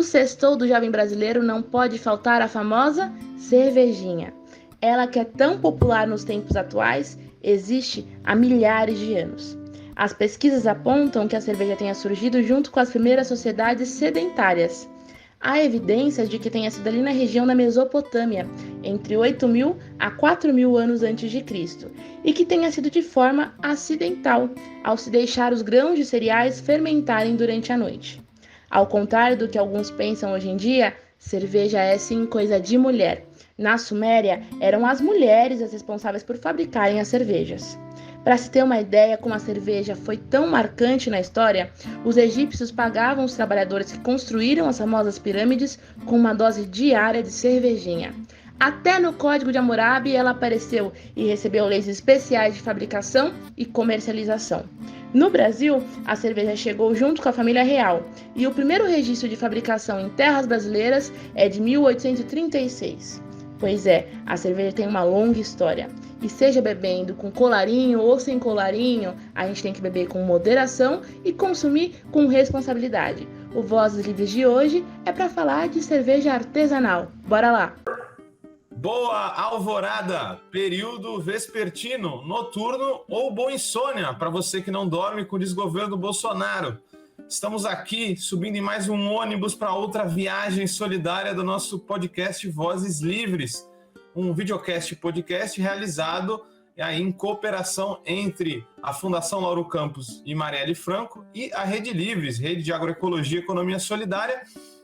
No sextou do jovem brasileiro não pode faltar a famosa cervejinha. Ela que é tão popular nos tempos atuais, existe há milhares de anos. As pesquisas apontam que a cerveja tenha surgido junto com as primeiras sociedades sedentárias. Há evidências de que tenha sido ali na região da Mesopotâmia, entre 8.000 a 4.000 anos antes de Cristo, e que tenha sido de forma acidental, ao se deixar os grãos de cereais fermentarem durante a noite. Ao contrário do que alguns pensam hoje em dia, cerveja é sim coisa de mulher. Na Suméria, eram as mulheres as responsáveis por fabricarem as cervejas. Para se ter uma ideia como a cerveja foi tão marcante na história, os egípcios pagavam os trabalhadores que construíram as famosas pirâmides com uma dose diária de cervejinha. Até no Código de Hammurabi ela apareceu e recebeu leis especiais de fabricação e comercialização. No Brasil, a cerveja chegou junto com a família real e o primeiro registro de fabricação em terras brasileiras é de 1836. Pois é, a cerveja tem uma longa história. E seja bebendo com colarinho ou sem colarinho, a gente tem que beber com moderação e consumir com responsabilidade. O Vozes Livres de hoje é para falar de cerveja artesanal. Bora lá! Boa alvorada, período vespertino, noturno ou boa insônia para você que não dorme com o desgoverno do Bolsonaro. Estamos aqui subindo em mais um ônibus para outra viagem solidária do nosso podcast Vozes Livres, um videocast podcast realizado aí em cooperação entre a Fundação Lauro Campos e Marielle Franco e a Rede Livres, Rede de Agroecologia e Economia Solidária,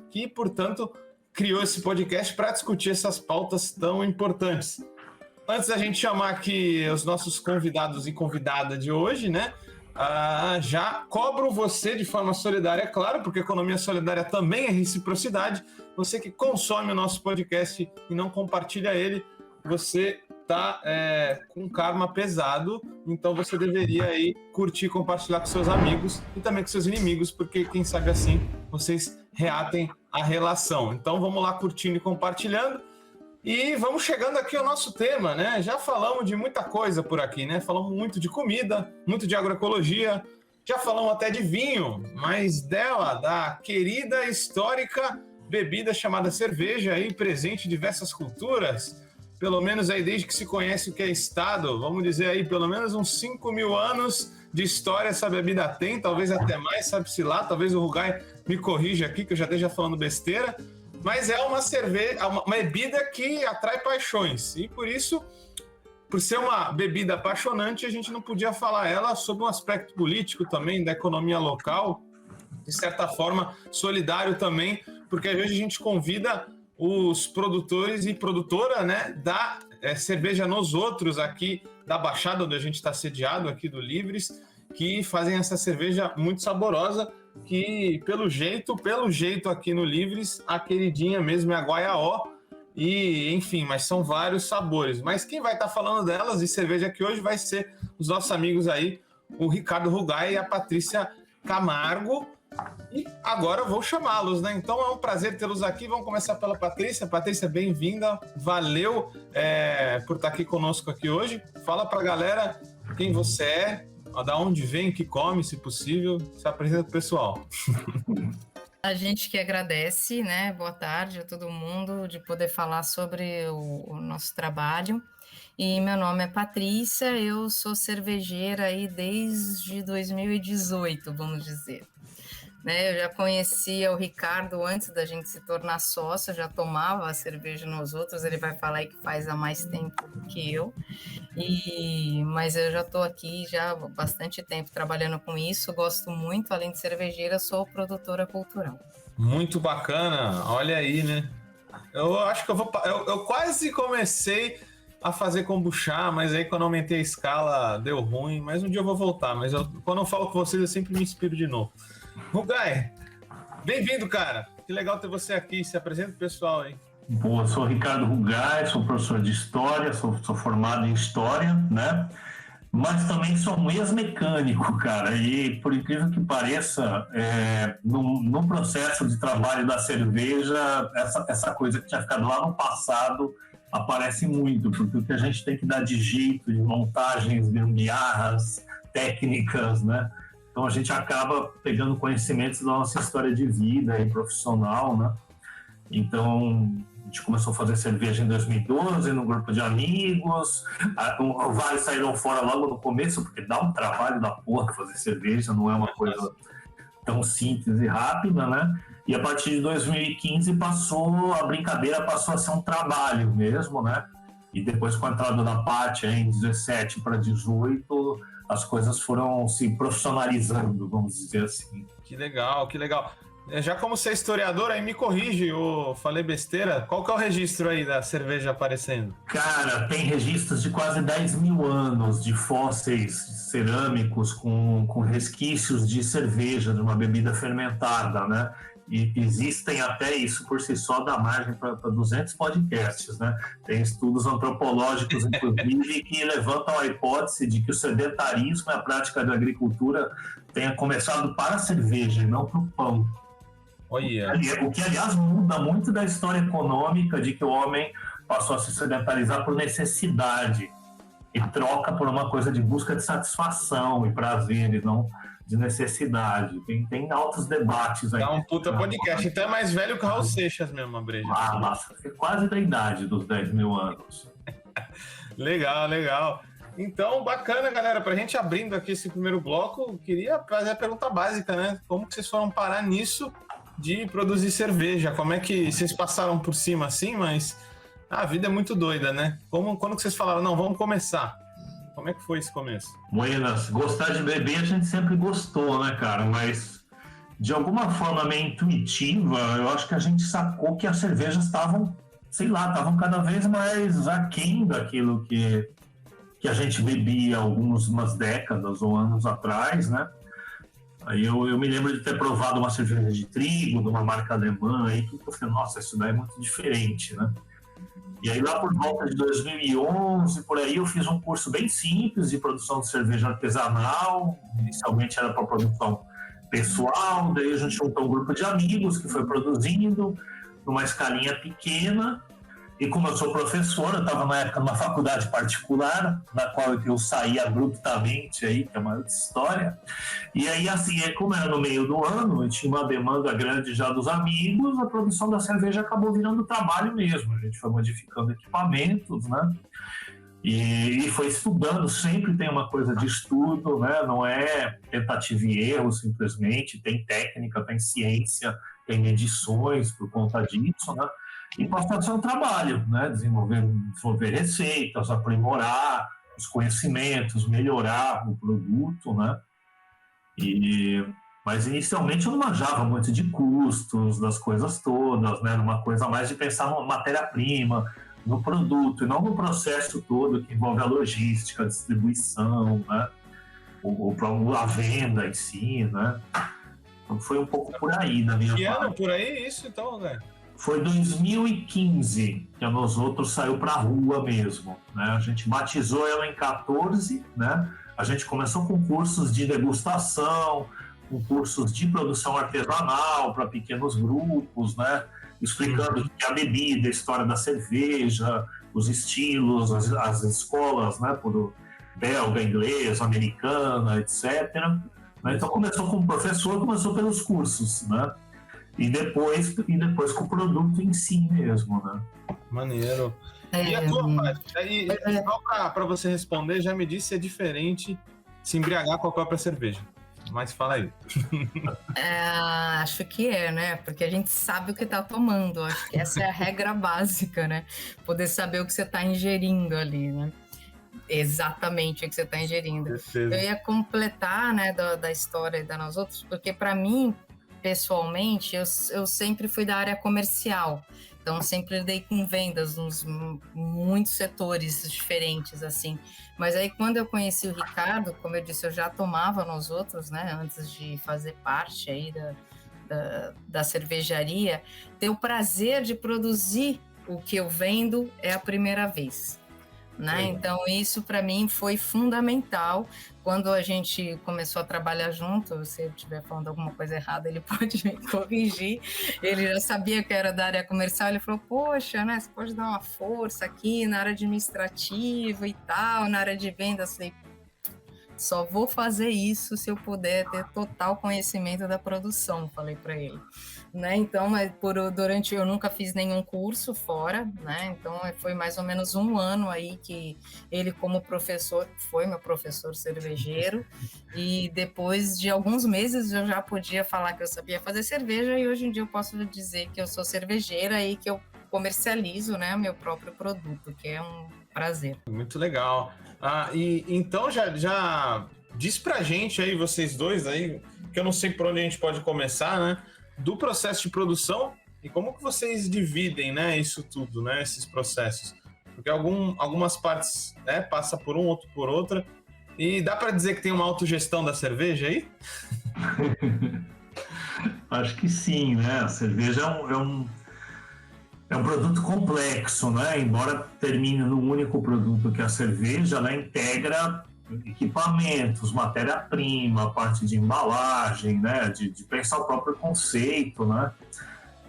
que, portanto, criou esse podcast para discutir essas pautas tão importantes. Antes da gente chamar aqui os nossos convidados e convidada de hoje, né? Já cobro você de forma solidária, é claro, porque economia solidária também é reciprocidade. Você que consome o nosso podcast e não compartilha ele, você está com karma pesado, então você deveria aí curtir e compartilhar com seus amigos e também com seus inimigos, porque quem sabe assim vocês reatem a relação. Então vamos lá curtindo e compartilhando. E vamos chegando aqui ao nosso tema, né? Já falamos de muita coisa por aqui, né? Falamos muito de comida, muito de agroecologia, já falamos até de vinho, mas dela, da querida, histórica bebida chamada cerveja, aí presente em diversas culturas, pelo menos aí desde que se conhece o que é Estado, vamos dizer aí, pelo menos uns 5.000 anos de história essa bebida tem, talvez até mais, sabe-se lá, talvez o Rugai me corrija aqui, que eu já esteja falando besteira, mas é uma cerveja, uma bebida que atrai paixões. E por isso, por ser uma bebida apaixonante, a gente não podia falar ela sob um aspecto político também, da economia local, de certa forma solidário também, porque hoje a gente convida os produtores e produtora, né, da Cerveja Nos Outros aqui da Baixada, onde a gente está sediado aqui do Livres, que fazem essa cerveja muito saborosa, que pelo jeito aqui no Livres, a queridinha mesmo é a Guaiaó, e enfim, mas são vários sabores. Mas quem vai estar falando delas de cerveja aqui hoje vai ser os nossos amigos aí, o Ricardo Rugai e a Patrícia Camargo. E agora eu vou chamá-los, né? Então é um prazer tê-los aqui. Vamos começar pela Patrícia. Patrícia, bem-vinda. Valeu por estar aqui conosco aqui hoje. Fala pra galera quem você é, da onde vem, que come, se possível. Se apresenta pro pessoal. A gente que agradece, né? Boa tarde a todo mundo de poder falar sobre o nosso trabalho. E meu nome é Patrícia, eu sou cervejeira aí desde 2018, vamos dizer. Né, eu já conhecia o Ricardo antes da gente se tornar sócio, já tomava a cerveja nos outros, ele vai falar aí que faz há mais tempo do que eu, mas eu já estou aqui já há bastante tempo trabalhando com isso, gosto muito, além de cervejeira, sou produtora cultural. Muito bacana, olha aí, né? Eu acho que eu quase comecei a fazer kombucha, mas aí quando aumentei a escala deu ruim, mas um dia eu vou voltar, mas quando eu falo com vocês eu sempre me inspiro de novo. Rugai, bem-vindo, cara. Que legal ter você aqui. Se apresenta pro pessoal aí. Boa, sou Ricardo Rugai, sou professor de História, sou formado em História, né? Mas também sou um ex-mecânico, cara. E, por incrível que pareça, no processo de trabalho da cerveja, essa coisa que tinha ficado lá no passado aparece muito, porque o que a gente tem que dar de jeito, de montagens, gambiarras, técnicas, né? Então a gente acaba pegando conhecimentos da nossa história de vida e profissional, né? Então a gente começou a fazer cerveja em 2012 num grupo de amigos. Vários saíram fora logo no começo, porque dá um trabalho da porra fazer cerveja, não é uma coisa tão simples e rápida, né? E a partir de 2015 a brincadeira passou a ser um trabalho mesmo, né? E depois com a entrada da Paty em 17 para 18, as coisas foram se profissionalizando, vamos dizer assim. Que legal, que legal. Já como você é historiador, aí me corrige, eu falei besteira. Qual que é o registro aí da cerveja aparecendo? Cara, tem registros de quase 10 mil anos de fósseis cerâmicos com resquícios de cerveja, de uma bebida fermentada, né? E existem até isso por si só dá margem para 200 podcasts, né? Tem estudos antropológicos, inclusive, que levantam a hipótese de que o sedentarismo e a prática da agricultura tenha começado para a cerveja e não para o pão. Olha. O que, aliás, muda muito da história econômica de que o homem passou a se sedentarizar por necessidade e troca por uma coisa de busca de satisfação e prazer e não de necessidade. Tem altos debates aí. Dá um puta podcast. Então é mais velho que o Raul Seixas mesmo, a breja. Nossa, é quase da idade dos 10 mil anos. Legal, legal. Então, bacana, galera. Pra gente abrindo aqui esse primeiro bloco, queria fazer a pergunta básica, né? Como que vocês foram parar nisso de produzir cerveja? Como é que vocês passaram por cima assim, mas a vida é muito doida, né? Quando que vocês falaram, não, vamos começar? Como é que foi esse começo? Buenas, gostar de beber a gente sempre gostou, né, cara? Mas de alguma forma meio intuitiva, eu acho que a gente sacou que as cervejas estavam, estavam cada vez mais aquém daquilo que a gente bebia umas décadas ou anos atrás, né? Aí eu me lembro de ter provado uma cerveja de trigo, de uma marca alemã, aí que eu falei, nossa, isso daí é muito diferente, né? E aí lá por volta de 2011, por aí, eu fiz um curso bem simples de produção de cerveja artesanal. Inicialmente era para produção pessoal, daí a gente juntou um grupo de amigos que foi produzindo numa escalinha pequena. E como eu sou professor, eu estava na época numa faculdade particular, na qual eu saí abruptamente aí, que é uma outra história. E aí, assim, como era no meio do ano, e tinha uma demanda grande já dos amigos, a produção da cerveja acabou virando trabalho mesmo. A gente foi modificando equipamentos, né? E foi estudando, sempre tem uma coisa de estudo, né? Não é tentativa e erro simplesmente, tem técnica, tem ciência, tem medições por conta disso, né? E passou a ser um trabalho, né? Desenvolver receitas, aprimorar os conhecimentos, melhorar o produto, né? Mas inicialmente eu não manjava muito de custos, das coisas todas, né? Uma coisa mais de pensar na matéria-prima, no produto, e não no processo todo que envolve a logística, a distribuição, né? A venda em si, né? Então foi um pouco por aí na minha parte. Que ano por aí isso então, né? Foi 2015 que a Nós Outros saiu para a rua mesmo, né? A gente batizou ela em 14, né? A gente começou com cursos de degustação, com cursos de produção artesanal para pequenos grupos, né? Explicando o que é a bebida, a história da cerveja, os estilos, as escolas, né? Por belga, inglês, americana, etc. Então começou como professor, começou pelos cursos, né? E depois com o produto em si mesmo, né? Maneiro. E a tua parte? Só para você responder, já me disse se é diferente se embriagar com a própria cerveja. Mas fala aí. Acho que né? Porque a gente sabe o que está tomando. Acho que essa é a regra básica, né? Poder saber o que você está ingerindo ali, né? Exatamente o que você está ingerindo. Certeza. Eu ia completar, né, da história da Nós Outros, porque para mim, pessoalmente, eu sempre fui da área comercial, então sempre lidei com vendas nos muitos setores diferentes, assim. Mas aí quando eu conheci o Ricardo, como eu disse, eu já tomava Nós Outros, né, antes de fazer parte aí da cervejaria. Ter o prazer de produzir o que eu vendo é a primeira vez, né? Então isso para mim foi fundamental. Quando a gente começou a trabalhar junto, se eu estiver falando alguma coisa errada, ele pode me corrigir. Ele já sabia que era da área comercial, ele falou, poxa, né, você pode dar uma força aqui na área administrativa e tal, na área de vendas. Eu falei, só vou fazer isso se eu puder ter total conhecimento da produção, falei para ele. Né? Então, durante eu nunca fiz nenhum curso fora, né? Então foi mais ou menos 1 ano aí que ele, como professor, foi meu professor cervejeiro, e depois de alguns meses eu já podia falar que eu sabia fazer cerveja, e hoje em dia eu posso dizer que eu sou cervejeira e que eu comercializo, né, meu próprio produto, que é um prazer. Muito legal. E então já diz pra gente aí, vocês dois aí, que eu não sei por onde a gente pode começar, né? Do processo de produção e como que vocês dividem, né, isso tudo, né, esses processos. Porque algumas partes, né, passa por um, outro por outra. E dá para dizer que tem uma autogestão da cerveja aí? Acho que sim, né? A cerveja é um produto complexo, né? Embora termine num único produto que é a cerveja, ela integra equipamentos, matéria-prima, parte de embalagem, né? De pensar o próprio conceito, né?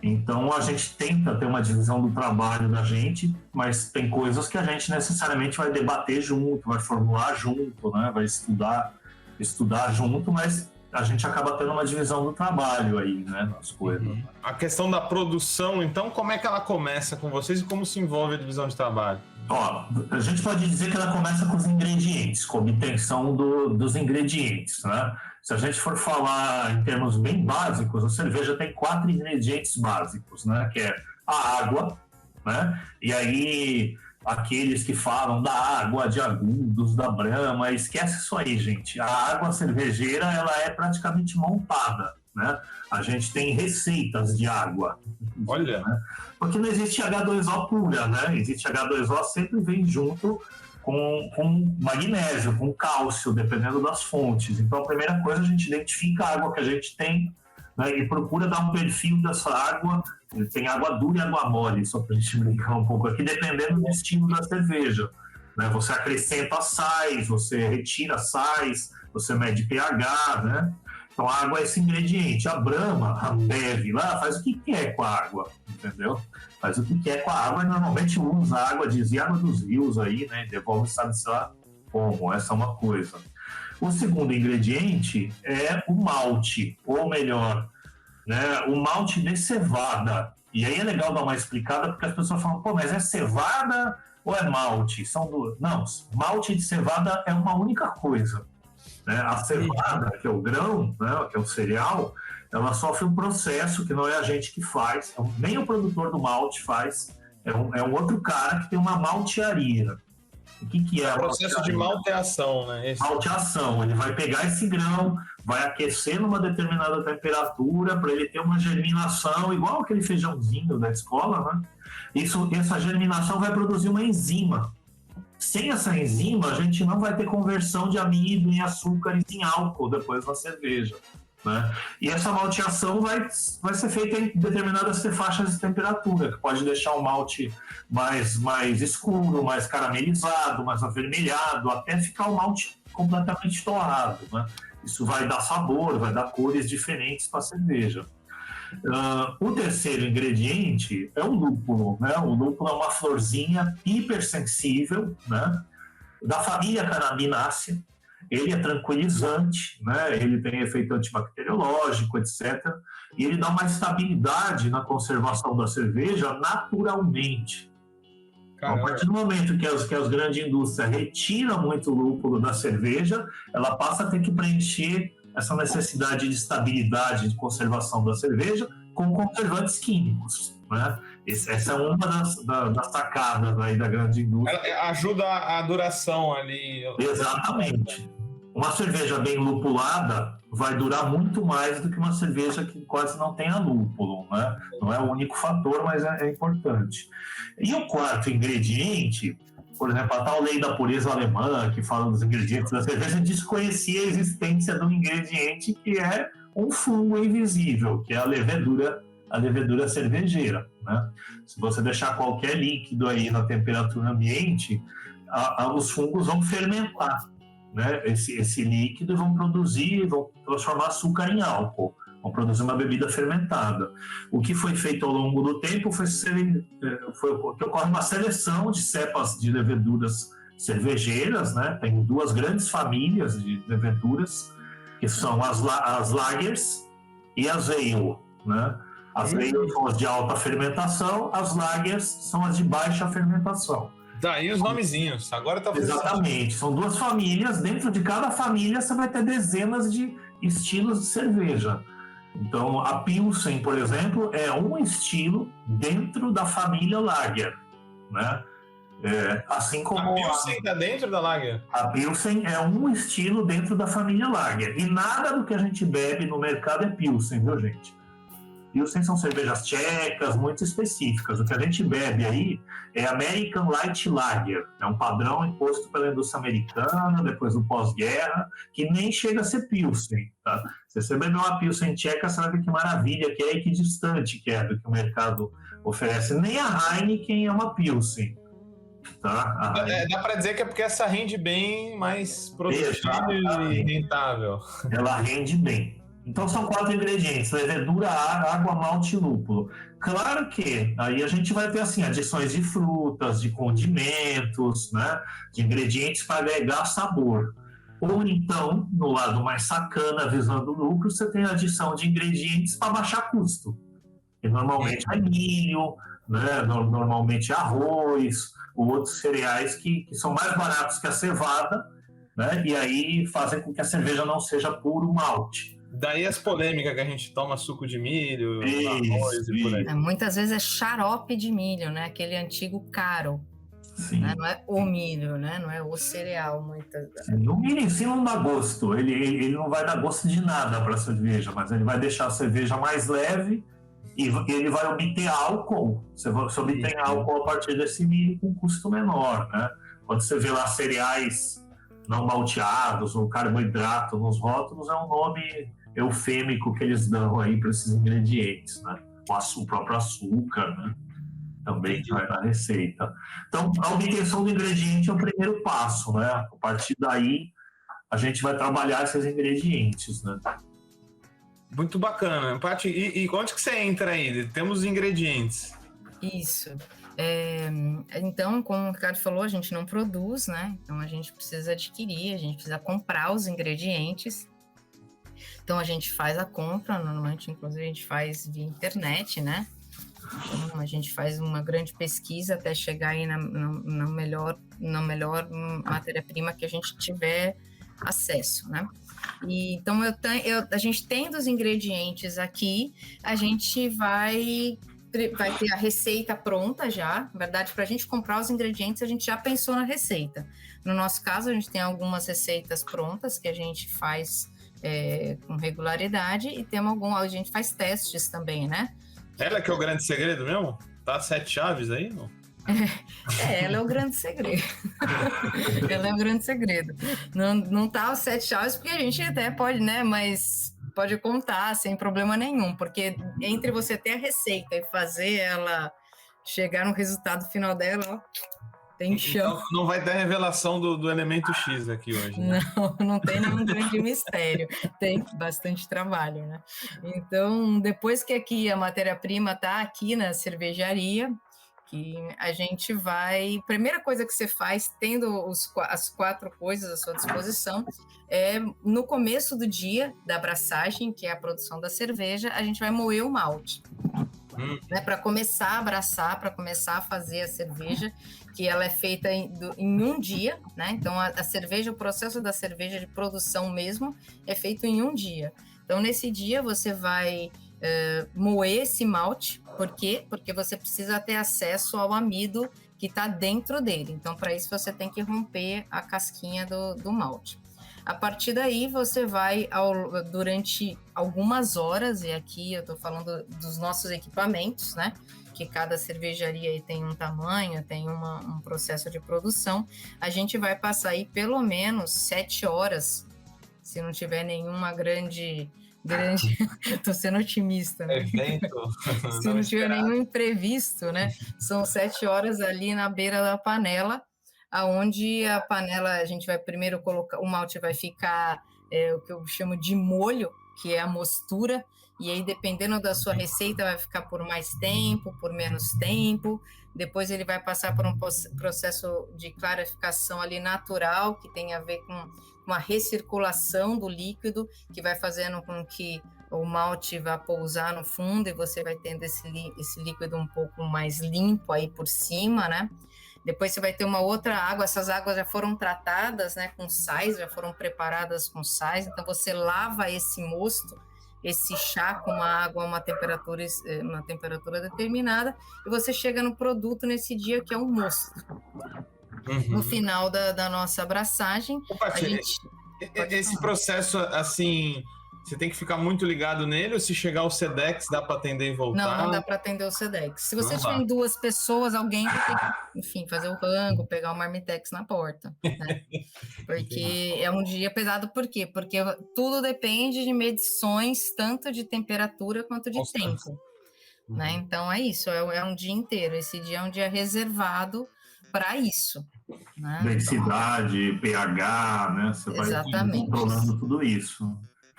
Então a gente tenta ter uma divisão do trabalho da gente, mas tem coisas que a gente necessariamente vai debater junto, vai formular junto, né? Vai estudar junto, mas a gente acaba tendo uma divisão do trabalho aí, né, nas coisas. Uhum. A questão da produção, então, como é que ela começa com vocês e como se envolve a divisão de trabalho? Ó, a gente pode dizer que ela começa com os ingredientes, com a obtenção dos ingredientes, né? Se a gente for falar em termos bem básicos, a cerveja tem 4 ingredientes básicos, né? Que é a água, né? E aí aqueles que falam da água de Agudos, da Brahma, esquece isso aí, gente. A água cervejeira, ela é praticamente montada, né? A gente tem receitas de água. Olha! Né? Porque não existe H2O pura, né? Existe H2O, sempre vem junto com magnésio, com cálcio, dependendo das fontes. Então, a primeira coisa, a gente identifica a água que a gente tem, né, e procura dar um perfil dessa água. Tem água dura e água mole, só para a gente brincar um pouco aqui, dependendo do estilo da cerveja. Né? Você acrescenta sais, você retira sais, você mede pH, né? Então a água é esse ingrediente. A Brahma, a Bev lá, faz o que quer com a água, entendeu? Faz o que quer com a água e normalmente usa a água, dizia água dos rios aí, né? Devolve, sabe-se lá como. Essa é uma coisa. O segundo ingrediente é o malte, ou melhor, né, o malte de cevada. E aí é legal dar uma explicada, porque as pessoas falam, pô, mas é cevada ou é malte? São duas. Não, malte de cevada é uma única coisa. Né? A cevada, que é o grão, né, que é o cereal, ela sofre um processo que não é a gente que faz, nem o produtor do malte faz, é um outro cara que tem uma maltearia. O que é? O processo de malteação, né? Malteação. Ele vai pegar esse grão, vai aquecer numa determinada temperatura para ele ter uma germinação, igual aquele feijãozinho da escola, né? Essa germinação vai produzir uma enzima. Sem essa enzima, a gente não vai ter conversão de amido em açúcares em álcool depois na cerveja. Né? E essa malteação vai ser feita em determinadas faixas de temperatura, que pode deixar o malte mais escuro, mais caramelizado, mais avermelhado, até ficar o malte completamente torrado. Né? Isso vai dar sabor, vai dar cores diferentes para a cerveja. O terceiro ingrediente é o lúpulo. Né? O lúpulo é uma florzinha hipersensível, né? Da família Cannabinaceae. Ele é tranquilizante, né? Ele tem efeito antibacteriológico, etc. E ele dá uma estabilidade na conservação da cerveja naturalmente. Caramba. A partir do momento que as grandes indústrias retiram muito lúpulo da cerveja, ela passa a ter que preencher essa necessidade de estabilidade de conservação da cerveja com conservantes químicos. Né? Essa é uma das sacadas aí da grande indústria. Ela ajuda a duração ali. Exatamente. Uma cerveja bem lupulada vai durar muito mais do que uma cerveja que quase não tenha lúpulo. Né? Não é o único fator, mas é importante. E o quarto ingrediente, por exemplo, a tal lei da pureza alemã, que fala dos ingredientes da cerveja, desconhecia a existência de um ingrediente que é um fungo invisível, que é a levedura cervejeira. Né? Se você deixar qualquer líquido aí na temperatura ambiente, os fungos vão fermentar, né? esse líquido, vão transformar açúcar em álcool, vão produzir uma bebida fermentada. O que foi feito ao longo do tempo foi que ocorre uma seleção de cepas de leveduras cervejeiras, né? Tem duas grandes famílias de leveduras, que são as lagers e as ale, né? As ale são as de alta fermentação, as lagers são as de baixa fermentação. Daí os nomezinhos, agora tá fazendo Exatamente, são duas famílias, dentro de cada família você vai ter dezenas de estilos de cerveja. Então, a Pilsen, por exemplo, é um estilo dentro da família Lager, né? Assim como a Pilsen está dentro da Lager. A Pilsen é um estilo dentro da família Lager. E nada do que a gente bebe no mercado é Pilsen, viu, gente? Pilsen são cervejas tchecas, muito específicas. O que a gente bebe aí é American Light Lager. É um padrão imposto pela indústria americana, depois do pós-guerra, que nem chega a ser Pilsen, tá? Se você beber uma Pilsen tcheca, você vai ver que maravilha que é e que distante que é do que o mercado oferece. Nem a Heineken é uma Pilsen. Tá? Dá para dizer que é porque essa rende bem mais produtiva e rentável. Ela rende bem. Então são 4 ingredientes: levedura, água, malte e lúpulo. Claro que aí a gente vai ter assim, adições de frutas, de condimentos, né? De ingredientes para agregar sabor. Ou então, no lado mais sacana, visando o lucro, você tem a adição de ingredientes para baixar custo. E normalmente é milho, né? Normalmente é arroz, ou outros cereais que são mais baratos que a cevada, né? E aí fazem com que a cerveja não seja puro malte. Daí as polêmicas que a gente toma suco de milho, arroz e por aí. Muitas vezes é xarope de milho, né? Aquele antigo caro. Né? Não é o milho, né? Não é o cereal. Muitas vezes. O milho em si não dá gosto. Ele não vai dar gosto de nada para a cerveja, mas ele vai deixar a cerveja mais leve e ele vai obter álcool. Você obtém álcool a partir desse milho com custo menor, né? Quando você vê lá cereais não malteados ou carboidrato nos rótulos, é um nome eufêmico que eles dão aí para esses ingredientes, né? O próprio açúcar, né? Também vai na receita. Então, a obtenção do ingrediente é o primeiro passo, né? A partir daí, a gente vai trabalhar esses ingredientes, né? Muito bacana. Paty, e onde que você entra aí? Temos os ingredientes. Isso. Então, como o Ricardo falou, a gente não produz, né? Então, a gente precisa adquirir, a gente precisa comprar os ingredientes. Então, a gente faz a compra, normalmente, inclusive, a gente faz via internet, né? Então, a gente faz uma grande pesquisa até chegar aí na melhor matéria-prima que a gente tiver acesso, né? E, então, a gente tendo os ingredientes aqui, a gente vai ter a receita pronta já. Na verdade, para a gente comprar os ingredientes, a gente já pensou na receita. No nosso caso, a gente tem algumas receitas prontas que a gente faz com regularidade e a gente faz testes também, né? Ela que é o grande segredo mesmo? Tá 7 chaves aí, não? Ela é o grande segredo. Ela é o grande segredo. Não tá os 7 chaves, porque a gente até pode, né? Mas pode contar sem problema nenhum, porque entre você ter a receita e fazer ela chegar no resultado final dela, ó, tem chão. Então, não vai ter revelação do elemento X aqui hoje, né? Não tem nenhum grande mistério. Tem bastante trabalho, né? Então, depois que aqui a matéria-prima tá aqui na cervejaria, que a gente vai... Primeira coisa que você faz, tendo as 4 coisas à sua disposição, é no começo do dia da abraçagem, que é a produção da cerveja, a gente vai moer o malte. Né, para começar a abraçar, para começar a fazer a cerveja, que ela é feita em um dia, né? Então, a cerveja, o processo da cerveja de produção mesmo é feito em um dia. Então, nesse dia, você vai moer esse malte. Por quê? Porque você precisa ter acesso ao amido que está dentro dele. Então, para isso, você tem que romper a casquinha do malte. A partir daí, você vai, durante algumas horas, e aqui eu estou falando dos nossos equipamentos, né? Que cada cervejaria aí tem um tamanho, tem um processo de produção. A gente vai passar aí pelo menos 7 horas, se não tiver nenhuma grande tô sendo otimista, né? Se não tiver nenhum imprevisto, né? São 7 horas ali na beira da panela, aonde a panela a gente vai primeiro colocar, o malte vai ficar o que eu chamo de molho, que é a mostura, e aí dependendo da sua receita vai ficar por mais tempo, por menos tempo, depois ele vai passar por um processo de clarificação ali natural, que tem a ver com uma recirculação do líquido, que vai fazendo com que o malte vá pousar no fundo e você vai tendo esse líquido um pouco mais limpo aí por cima, né? Depois você vai ter uma outra água, essas águas já foram tratadas, né, com sais, já foram preparadas com sais, então você lava esse mosto, esse chá com uma água, uma temperatura determinada, e você chega no produto nesse dia que é um mosto. No final da nossa abraçagem, Opa, esse processo, assim, você tem que ficar muito ligado nele, ou se chegar o Sedex, dá para atender e voltar? Não dá para atender o Sedex. Se você tiver em 2 pessoas, alguém vai ter que, enfim, fazer o rango, pegar o Marmitex na porta, né? Porque é um dia pesado, por quê? Porque tudo depende de medições, tanto de temperatura quanto de tempo, né? Então é isso, é um dia inteiro. Esse dia é um dia reservado para isso, né? Densidade, pH, né? Você vai controlando tudo isso.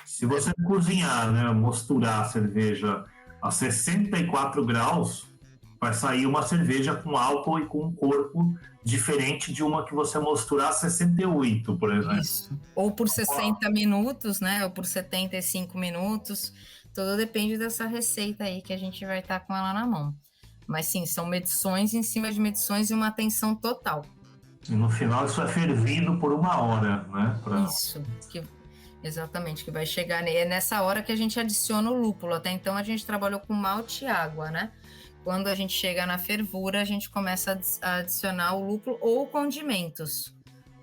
Se você cozinhar, né, misturar a cerveja a 64 graus, vai sair uma cerveja com álcool e com um corpo diferente de uma que você misturar a 68, por exemplo. Isso. Ou por 60 minutos, né? Ou por 75 minutos. Tudo depende dessa receita aí que a gente vai estar com ela na mão. Mas sim, são medições em cima de medições e uma atenção total. E no final isso é fervido por 1 hora, né? Isso, exatamente, que vai chegar. É nessa hora que a gente adiciona o lúpulo. Até então a gente trabalhou com malte e água, né? Quando a gente chega na fervura, a gente começa a adicionar o lúpulo ou condimentos,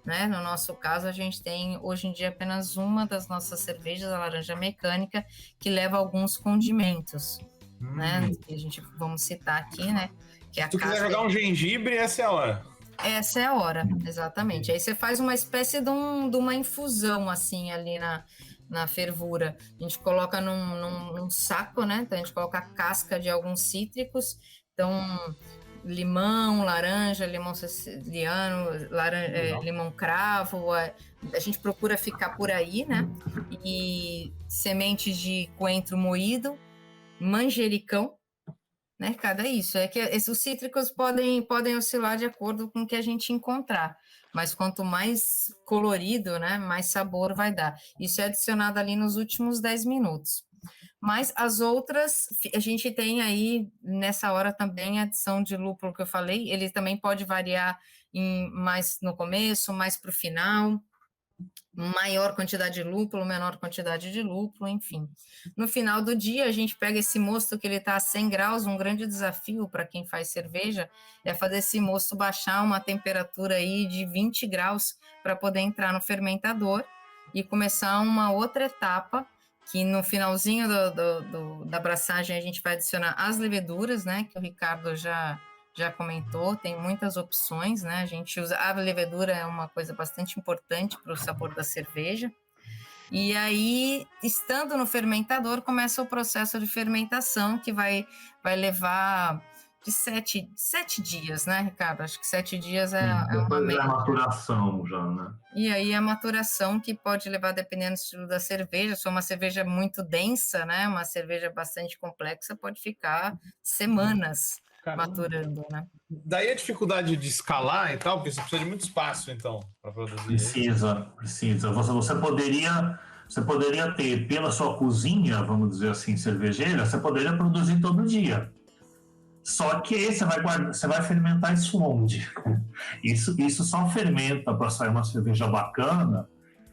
né? No nosso caso, a gente tem hoje em dia apenas uma das nossas cervejas, a laranja mecânica, que leva alguns condimentos, né? Que a gente vamos citar aqui, né? Que é a Se tu quiser jogar um gengibre, essa é a hora. Essa é a hora, exatamente. Aí você faz uma espécie de uma infusão, assim, ali na fervura. A gente coloca num saco, né? Então, a gente coloca a casca de alguns cítricos. Então, limão, laranja, limão siciliano, limão cravo. A gente procura ficar por aí, né? E sementes de coentro moído, manjericão, né? Cada isso. É que os cítricos podem oscilar de acordo com o que a gente encontrar, mas quanto mais colorido, né, mais sabor vai dar. Isso é adicionado ali nos últimos 10 minutos. Mas as outras, a gente tem aí, nessa hora também, a adição de lúpulo que eu falei, ele também pode variar mais no começo, mais para o final, maior quantidade de lúpulo, menor quantidade de lúpulo, enfim. No final do dia, a gente pega esse mosto que ele está a 100 graus, um grande desafio para quem faz cerveja é fazer esse mosto baixar uma temperatura aí de 20 graus para poder entrar no fermentador e começar uma outra etapa, que no finalzinho da abraçagem a gente vai adicionar as leveduras, né, que o Ricardo já comentou, tem muitas opções, né? A gente usa a levedura, é uma coisa bastante importante para o sabor da cerveja. E aí, estando no fermentador, começa o processo de fermentação, que vai levar de 7 dias, né, Ricardo? Acho que 7 dias é uma média. É a maturação já, né? E aí a maturação que pode levar, dependendo do estilo da cerveja, se for uma cerveja muito densa, né, uma cerveja bastante complexa, pode ficar semanas maturando, né? Daí a dificuldade de escalar e tal, porque você precisa de muito espaço, então, para produzir. Precisa. Você poderia ter, pela sua cozinha, vamos dizer assim, cervejeira, você poderia produzir todo dia. Só que você vai fermentar isso onde? Isso só fermenta para sair uma cerveja bacana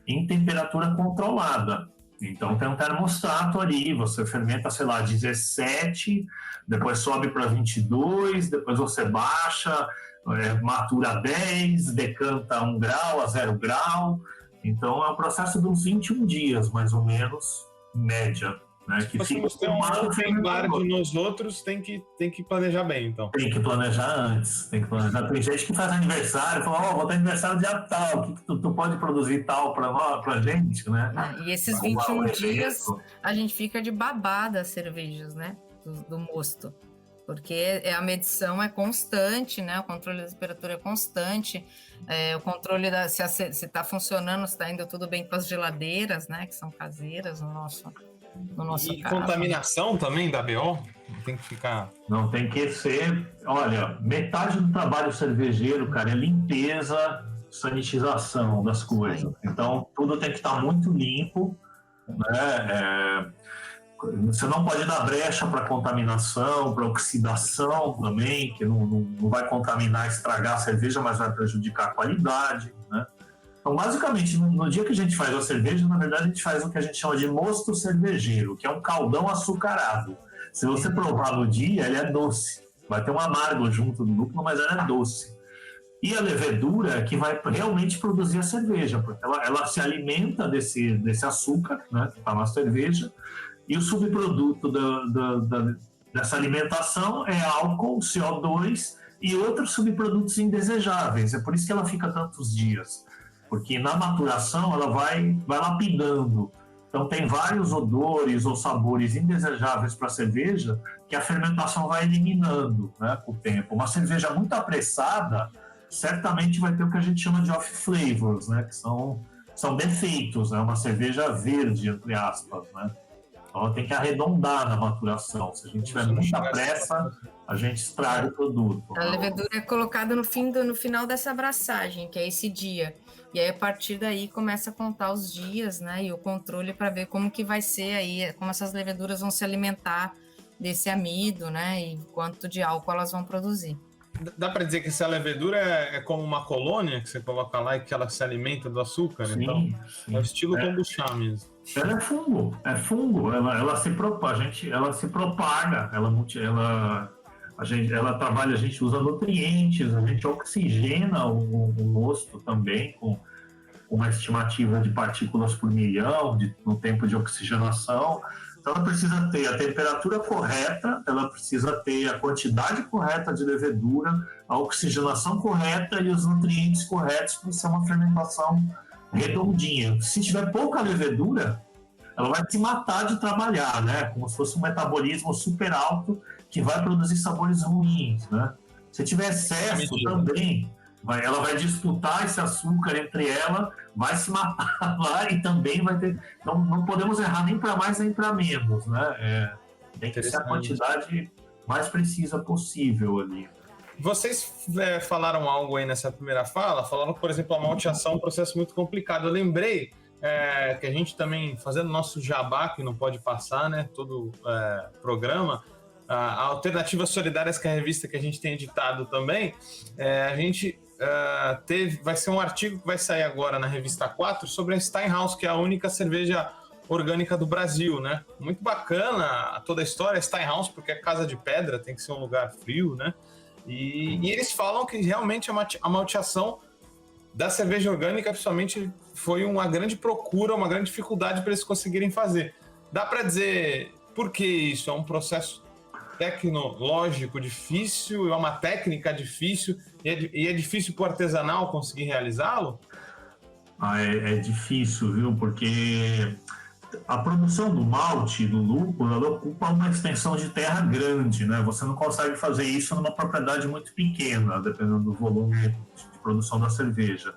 em temperatura controlada. Então tem um termostato ali, você fermenta, sei lá, 17, depois sobe para 22, depois você baixa, matura 10, decanta 1 grau a 0 grau. Então é um processo de uns 21 dias, mais ou menos, média. Né, que se você tem um open bar nos outros, tem que planejar bem, então. Tem que planejar antes, tem gente que faz aniversário, fala, vou ter aniversário dia tal, o que tu pode produzir tal pra gente, né? E esses 21 dias a gente fica de babá das cervejas, né, do mosto, porque a medição é constante, né, o controle da temperatura é constante, o controle se está funcionando, se está indo tudo bem com as geladeiras, né, que são caseiras no no nosso E caso. contaminação também da BO? Tem que ficar... Não tem que ser... Olha, metade do trabalho cervejeiro, cara, é limpeza, sanitização das coisas. Então, tudo tem que estar muito limpo, né? Você não pode dar brecha para contaminação, para oxidação também, que não vai contaminar, estragar a cerveja, mas vai prejudicar a qualidade, né? Então, basicamente, no dia que a gente faz a cerveja, na verdade, a gente faz o que a gente chama de mosto cervejeiro, que é um caldão açucarado. Se você provar no dia, ele é doce. Vai ter um amargo junto do lúpulo, mas ela é doce. E a levedura é que vai realmente produzir a cerveja, porque ela se alimenta desse açúcar, né, que está na cerveja, e o subproduto dessa alimentação é álcool, CO2 e outros subprodutos indesejáveis. É por isso que ela fica tantos dias, porque na maturação ela vai lapidando. Então tem vários odores ou sabores indesejáveis para a cerveja que a fermentação vai eliminando, né, com o tempo. Uma cerveja muito apressada certamente vai ter o que a gente chama de off flavors, né, que são defeitos, né, uma cerveja verde, entre aspas, né. Então ela tem que arredondar na maturação. Se a gente tiver muita pressa, a gente estraga o produto. A levedura é colocada no final dessa abraçagem, que é esse dia. E aí, a partir daí, começa a contar os dias, né? E o controle para ver como que vai ser aí, como essas leveduras vão se alimentar desse amido, né? E quanto de álcool elas vão produzir. Dá para dizer que essa levedura é como uma colônia que você coloca lá e que ela se alimenta do açúcar? Sim, então, sim. É o estilo kombucha mesmo. Ela é fungo. Ela se propaga, ela trabalha, a gente usa nutrientes, a gente oxigena o mosto também com uma estimativa de partículas por milhão no tempo de oxigenação. Então ela precisa ter a temperatura correta, ela precisa ter a quantidade correta de levedura, a oxigenação correta e os nutrientes corretos para ser uma fermentação redondinha. Se tiver pouca levedura, ela vai se matar de trabalhar, né? Como se fosse um metabolismo super alto que vai produzir sabores ruins, né? Se tiver excesso também, ela vai disputar esse açúcar entre ela, vai se matar lá e também vai ter... Não podemos errar nem para mais nem para menos, né? Tem que ser a quantidade mais precisa possível ali. Vocês falaram algo aí nessa primeira fala, falaram, por exemplo, a malteação é um processo muito complicado. Eu lembrei que a gente também, fazendo nosso jabá, que não pode passar, né, todo programa, a Alternativas Solidárias, que é a revista que a gente tem editado também, a gente vai ser um artigo que vai sair agora na revista 4 sobre a Steinhaus, que é a única cerveja orgânica do Brasil, né? Muito bacana toda a história, Steinhaus, porque é casa de pedra, tem que ser um lugar frio, né? E eles falam que realmente a malteação da cerveja orgânica, principalmente, foi uma grande procura, uma grande dificuldade para eles conseguirem fazer. Dá para dizer por que isso? É um processo tecnológico difícil, é uma técnica difícil, e é difícil para o artesanal conseguir realizá-lo? É difícil, viu? Porque a produção do malte, do lúpulo, ela ocupa uma extensão de terra grande, né? Você não consegue fazer isso numa propriedade muito pequena, dependendo do volume de produção da cerveja.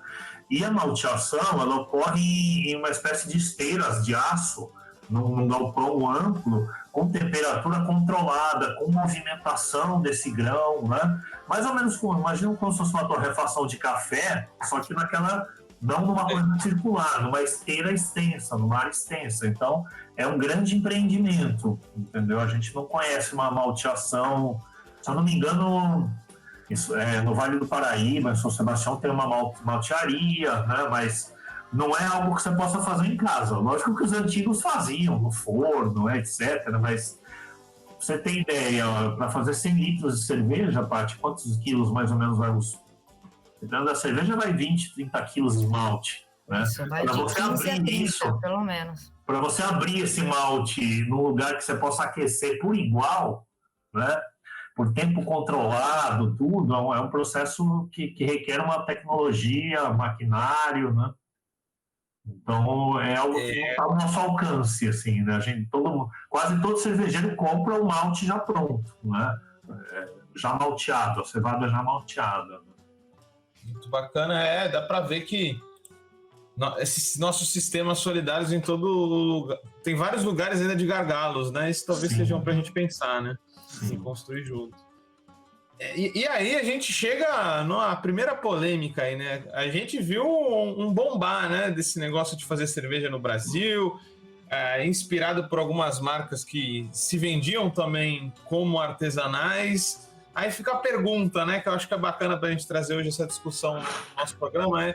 E a malteação, ela ocorre em uma espécie de esteiras de aço, num galpão amplo, com temperatura controlada, com movimentação desse grão, né? Mais ou menos imagina como se fosse uma torrefação de café, só que não numa coisa circular, numa esteira extensa, numa área extensa. Então, é um grande empreendimento, entendeu? A gente não conhece uma malteação, se eu não me engano, isso no Vale do Paraíba, em São Sebastião, tem uma maltearia, né? Mas não é algo que você possa fazer em casa. Lógico que os antigos faziam, no forno, etc. Mas, pra você ter ideia, para fazer 100 litros de cerveja, Paty, quantos quilos mais ou menos vai os... Dentro da cerveja vai 20, 30 quilos de malte, né? Para você abrir isso, pelo menos. Para você abrir esse malte num lugar que você possa aquecer por igual, né? Por tempo controlado, tudo, é um processo que requer uma tecnologia, maquinário, né? Então, é algo que não está ao nosso alcance, assim, né? Quase todo cervejeiro compra o malte já pronto, né? Já malteado, a cevada já malteada. Muito bacana, dá para ver que esses nossos sistemas solidários em todo lugar. Tem vários lugares ainda de gargalos, né? Isso talvez seja para a gente pensar, né? E construir junto. E aí a gente chega na primeira polêmica aí, né? A gente viu um bombar, né? Desse negócio de fazer cerveja no Brasil, inspirado por algumas marcas que se vendiam também como artesanais. Aí fica a pergunta, né? Que eu acho que é bacana para a gente trazer hoje essa discussão no nosso programa,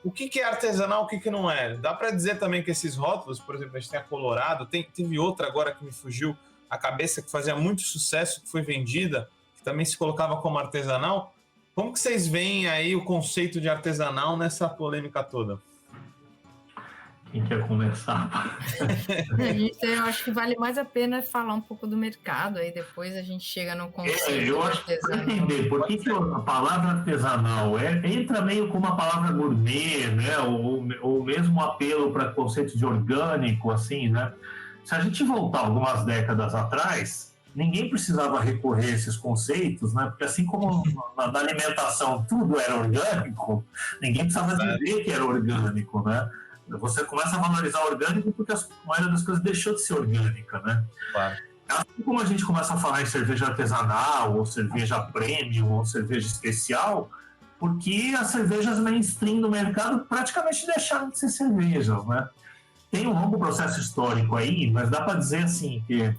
o que é artesanal, o que não é? Dá para dizer também que esses rótulos, por exemplo, a gente tem a Colorado, teve outra agora que me fugiu a cabeça, que fazia muito sucesso, que foi vendida, que também se colocava como artesanal. Como que vocês veem aí o conceito de artesanal nessa polêmica toda? Quem quer começar? Eu acho que vale mais a pena falar um pouco do mercado, aí depois a gente chega no conceito eu acho que para entender por que a palavra artesanal entra meio como a palavra gourmet, né? Ou mesmo apelo para conceito de orgânico, assim, né? Se a gente voltar algumas décadas atrás, ninguém precisava recorrer a esses conceitos, né? Porque assim como na alimentação tudo era orgânico, ninguém precisava dizer que era orgânico, né? Você começa a valorizar o orgânico porque a maioria das coisas deixou de ser orgânica, né? Claro. Assim como a gente começa a falar em cerveja artesanal, ou cerveja premium, ou cerveja especial, porque as cervejas mainstream do mercado praticamente deixaram de ser cervejas, né? Tem um longo processo histórico aí, mas dá para dizer assim que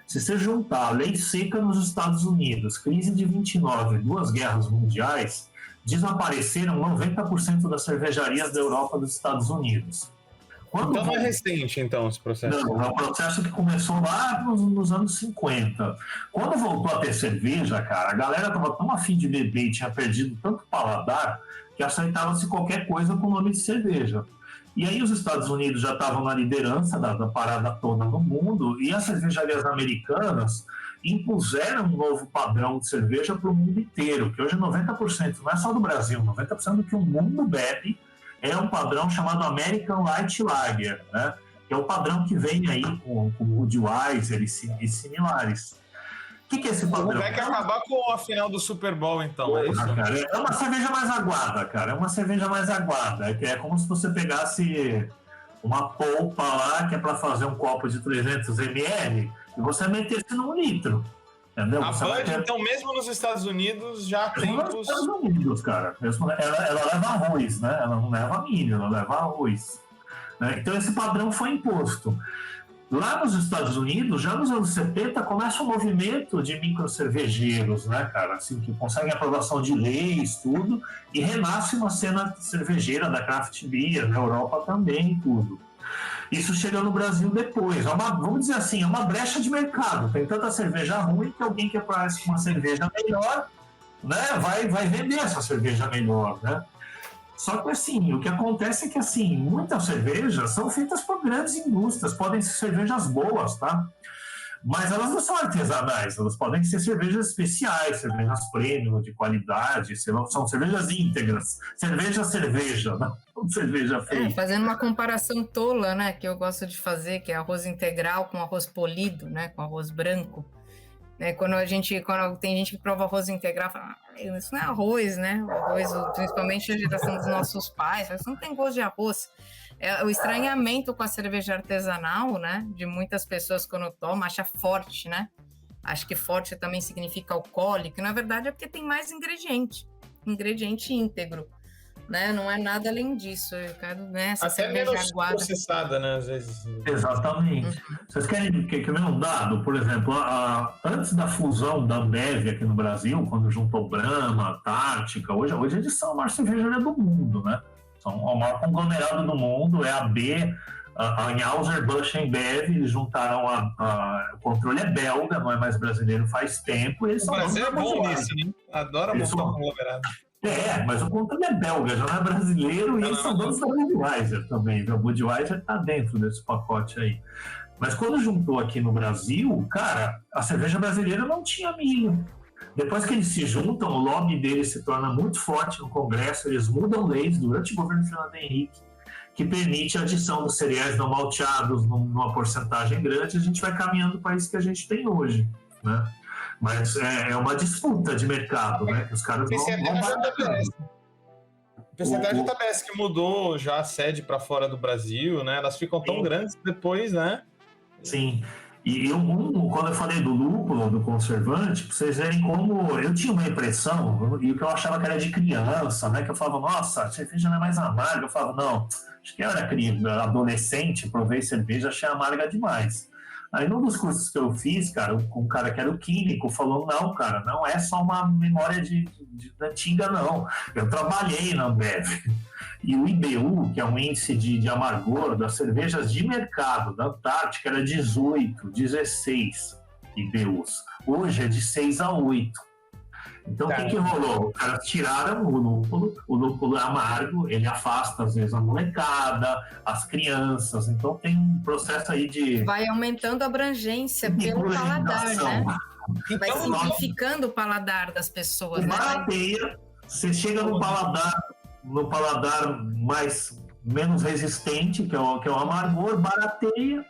se você juntar a lei seca nos Estados Unidos, crise de 29, 2 guerras mundiais, desapareceram 90% das cervejarias da Europa e dos Estados Unidos. Então não é recente, então, esse processo? Não, é um processo que começou lá nos anos 50. Quando voltou a ter cerveja, cara, a galera estava tão afim de beber e tinha perdido tanto paladar que aceitava-se qualquer coisa com o nome de cerveja. E aí os Estados Unidos já estavam na liderança da parada toda no mundo e as cervejarias americanas impuseram um novo padrão de cerveja para o mundo inteiro, que hoje 90%, não é só do Brasil, 90% do que o mundo bebe é um padrão chamado American Light Lager, né? Que é o padrão que vem aí com Budweiser e similares. O que é esse padrão? Vai que acabar com a final do Super Bowl, então, é isso? Cara, é uma cerveja mais aguada, cara. É uma cerveja mais aguada. É como se você pegasse uma polpa lá, que é para fazer um copo de 300 ml, e você metesse num litro. Entendeu? A Bud, então, mesmo nos Estados Unidos, já há tempos... Nos Estados Unidos, cara. Ela leva arroz, né? Ela não leva milho, ela leva arroz. Né? Então, esse padrão foi imposto. Lá nos Estados Unidos, já nos anos 70, começa um movimento de microcervejeiros, né, cara? Assim, que conseguem aprovação de leis, tudo, e renasce uma cena cervejeira da craft beer, na Europa também, tudo. Isso chega no Brasil depois. Vamos dizer assim, é uma brecha de mercado. Tem tanta cerveja ruim que alguém que aparece com uma cerveja melhor, né, vai vender essa cerveja melhor, né? Só que assim, o que acontece é que assim, muitas cervejas são feitas por grandes indústrias, podem ser cervejas boas, tá? Mas elas não são artesanais, elas podem ser cervejas especiais, cervejas premium, de qualidade, são cervejas íntegras, cerveja, não cerveja feita. Fazendo uma comparação tola, né, que eu gosto de fazer, que é arroz integral com arroz polido, né, com arroz branco. Quando tem gente que prova arroz integral, fala, isso não é arroz, né? O arroz, principalmente a geração dos nossos pais, isso não tem gosto de arroz. O estranhamento com a cerveja artesanal, né? De muitas pessoas quando tomam, acha forte, né? Acho que forte também significa alcoólico, na verdade é porque tem mais ingrediente íntegro. Né? Não é nada além disso. Eu quero, né, essa até cerveja menos aguada. Processada, né? Às vezes. Exatamente. Vocês querem ver um dado? Por exemplo, antes da fusão da Ambev aqui no Brasil, quando juntou Brahma, Antártica, hoje eles são a maior cervejaria do mundo, né? São o maior conglomerado do mundo, é a B, a Anheuser-Busch e Ambev, eles juntaram o controle é belga, não é mais brasileiro faz tempo. E eles o Brasil é bom nisso, né? Adora montar um conglomerado. Mas o controle é belga, já não é brasileiro, e eles são donos da Budweiser também. A Budweiser está dentro desse pacote aí. Mas quando juntou aqui no Brasil, cara, a cerveja brasileira não tinha milho. Depois que eles se juntam, o lobby deles se torna muito forte no Congresso, eles mudam leis durante o governo Fernando Henrique, que permite a adição dos cereais não malteados numa porcentagem grande, e a gente vai caminhando para isso que a gente tem hoje, né? Mas é uma disputa de mercado, né? Que os caras vão pensei até a JBS que mudou já a sede para fora do Brasil, né? Elas ficam tão grandes depois, né? Sim. E quando eu falei do lúpulo, do conservante, pra vocês verem como eu tinha uma impressão, e o que eu achava que era de criança, né? Que eu falava, nossa, a cerveja não é mais amarga. Eu falava, não, acho que eu era adolescente, provei cerveja, achei amarga demais. Aí, num dos cursos que eu fiz, cara, um cara que era o químico falou, não, cara, não é só uma memória de antiga, não. Eu trabalhei na Ambev. E o IBU, que é um índice de amargor das cervejas de mercado da Antártica, era 18, 16 IBUs. Hoje é de 6 a 8. Então, o que rolou? Os caras tiraram o lúpulo é amargo, ele afasta, às vezes, a molecada, as crianças. Então, tem um processo aí de... Vai aumentando a abrangência pelo paladar, né? Vai simplificando o paladar das pessoas, né? Barateia, você chega no paladar menos resistente, que é o amargor, barateia.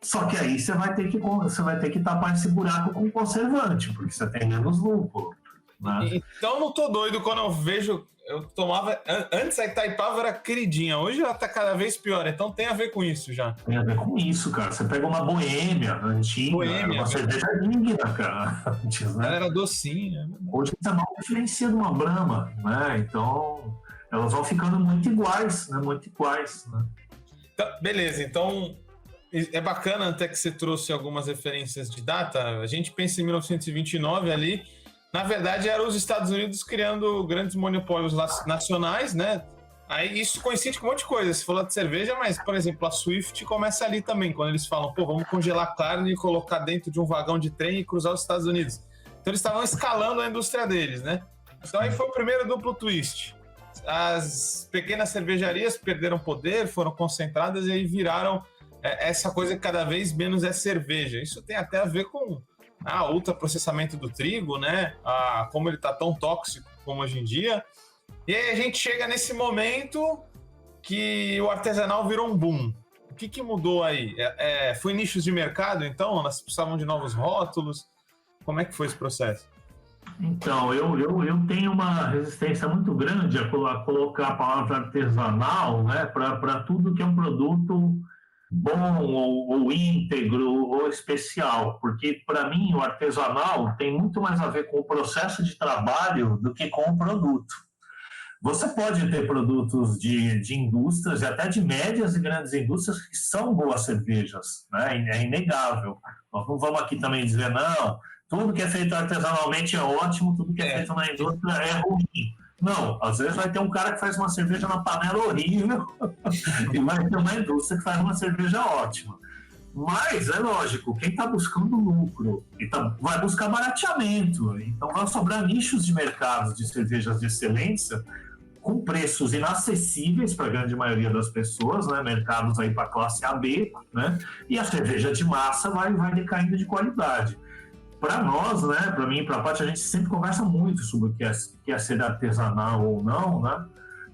Só que aí você vai ter que tapar esse buraco com conservante, porque você tem menos lúpulo. Né? Então não tô doido quando eu vejo. Eu tomava. Antes a Itaipava era queridinha, hoje ela tá cada vez pior, então tem a ver com isso já. Tem a ver com isso, cara. Você pega uma Boêmia antiga, uma cerveja digna, cara. Antes, né? Ela era docinha. Hoje você não diferencia de uma Brahma, né? Então elas vão ficando muito iguais, né? Muito iguais, né? Então, beleza, então. É bacana até que você trouxe algumas referências de data. A gente pensa em 1929 ali. Na verdade, eram os Estados Unidos criando grandes monopólios nacionais, né? Aí isso coincide com um monte de coisa. Você falou de cerveja, mas, por exemplo, a Swift começa ali também, quando eles falam, pô, vamos congelar carne e colocar dentro de um vagão de trem e cruzar os Estados Unidos. Então eles estavam escalando a indústria deles, né? Então aí foi o primeiro duplo twist. As pequenas cervejarias perderam poder, foram concentradas e aí viraram essa coisa que cada vez menos é cerveja. Isso tem até a ver com ultraprocessamento do trigo, né? Como ele está tão tóxico como hoje em dia. E aí a gente chega nesse momento que o artesanal virou um boom. O que mudou aí? Foi nichos de mercado, então? Elas precisavam de novos rótulos? Como é que foi esse processo? Então, eu tenho uma resistência muito grande a colocar a palavra artesanal, né, para tudo que é um produto bom ou íntegro ou especial, porque para mim o artesanal tem muito mais a ver com o processo de trabalho do que com o produto. Você pode ter produtos de indústrias e até de médias e grandes indústrias que são boas cervejas, né? É inegável. Nós não vamos aqui também dizer, não, tudo que é feito artesanalmente é ótimo, tudo que é feito na indústria é ruim. Não, às vezes vai ter um cara que faz uma cerveja na panela horrível e vai ter uma indústria que faz uma cerveja ótima. Mas, é lógico, quem está buscando lucro vai buscar barateamento. Então, vai sobrar nichos de mercados de cervejas de excelência com preços inacessíveis para a grande maioria das pessoas, né? Mercados aí para classe AB, né? E a cerveja de massa vai decaindo de qualidade. Para nós, né, para mim e para a Paty, a gente sempre conversa muito sobre o que é ser artesanal ou não, né?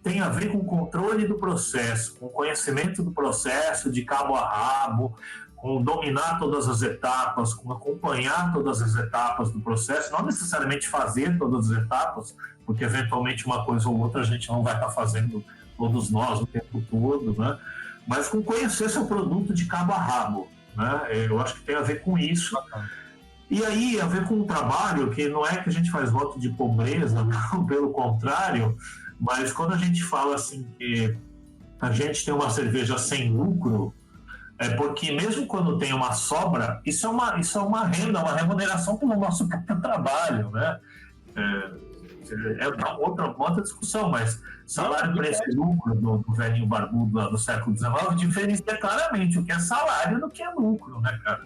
Tem a ver com o controle do processo, com o conhecimento do processo de cabo a rabo, com dominar todas as etapas, com acompanhar todas as etapas do processo, não necessariamente fazer todas as etapas, porque eventualmente uma coisa ou outra a gente não vai estar fazendo todos nós o tempo todo, né? Mas com conhecer seu produto de cabo a rabo, né? Eu acho que tem a ver com isso. E aí, a ver com um trabalho que não é que a gente faz voto de pobreza, não, pelo contrário, mas quando a gente fala assim que a gente tem uma cerveja sem lucro, é porque mesmo quando tem uma sobra, isso é uma renda, uma remuneração pelo nosso próprio trabalho, né? É uma outra discussão, mas salário, preço e lucro do velhinho barbudo lá do século XIX diferencia claramente o que é salário do que é lucro, né, cara?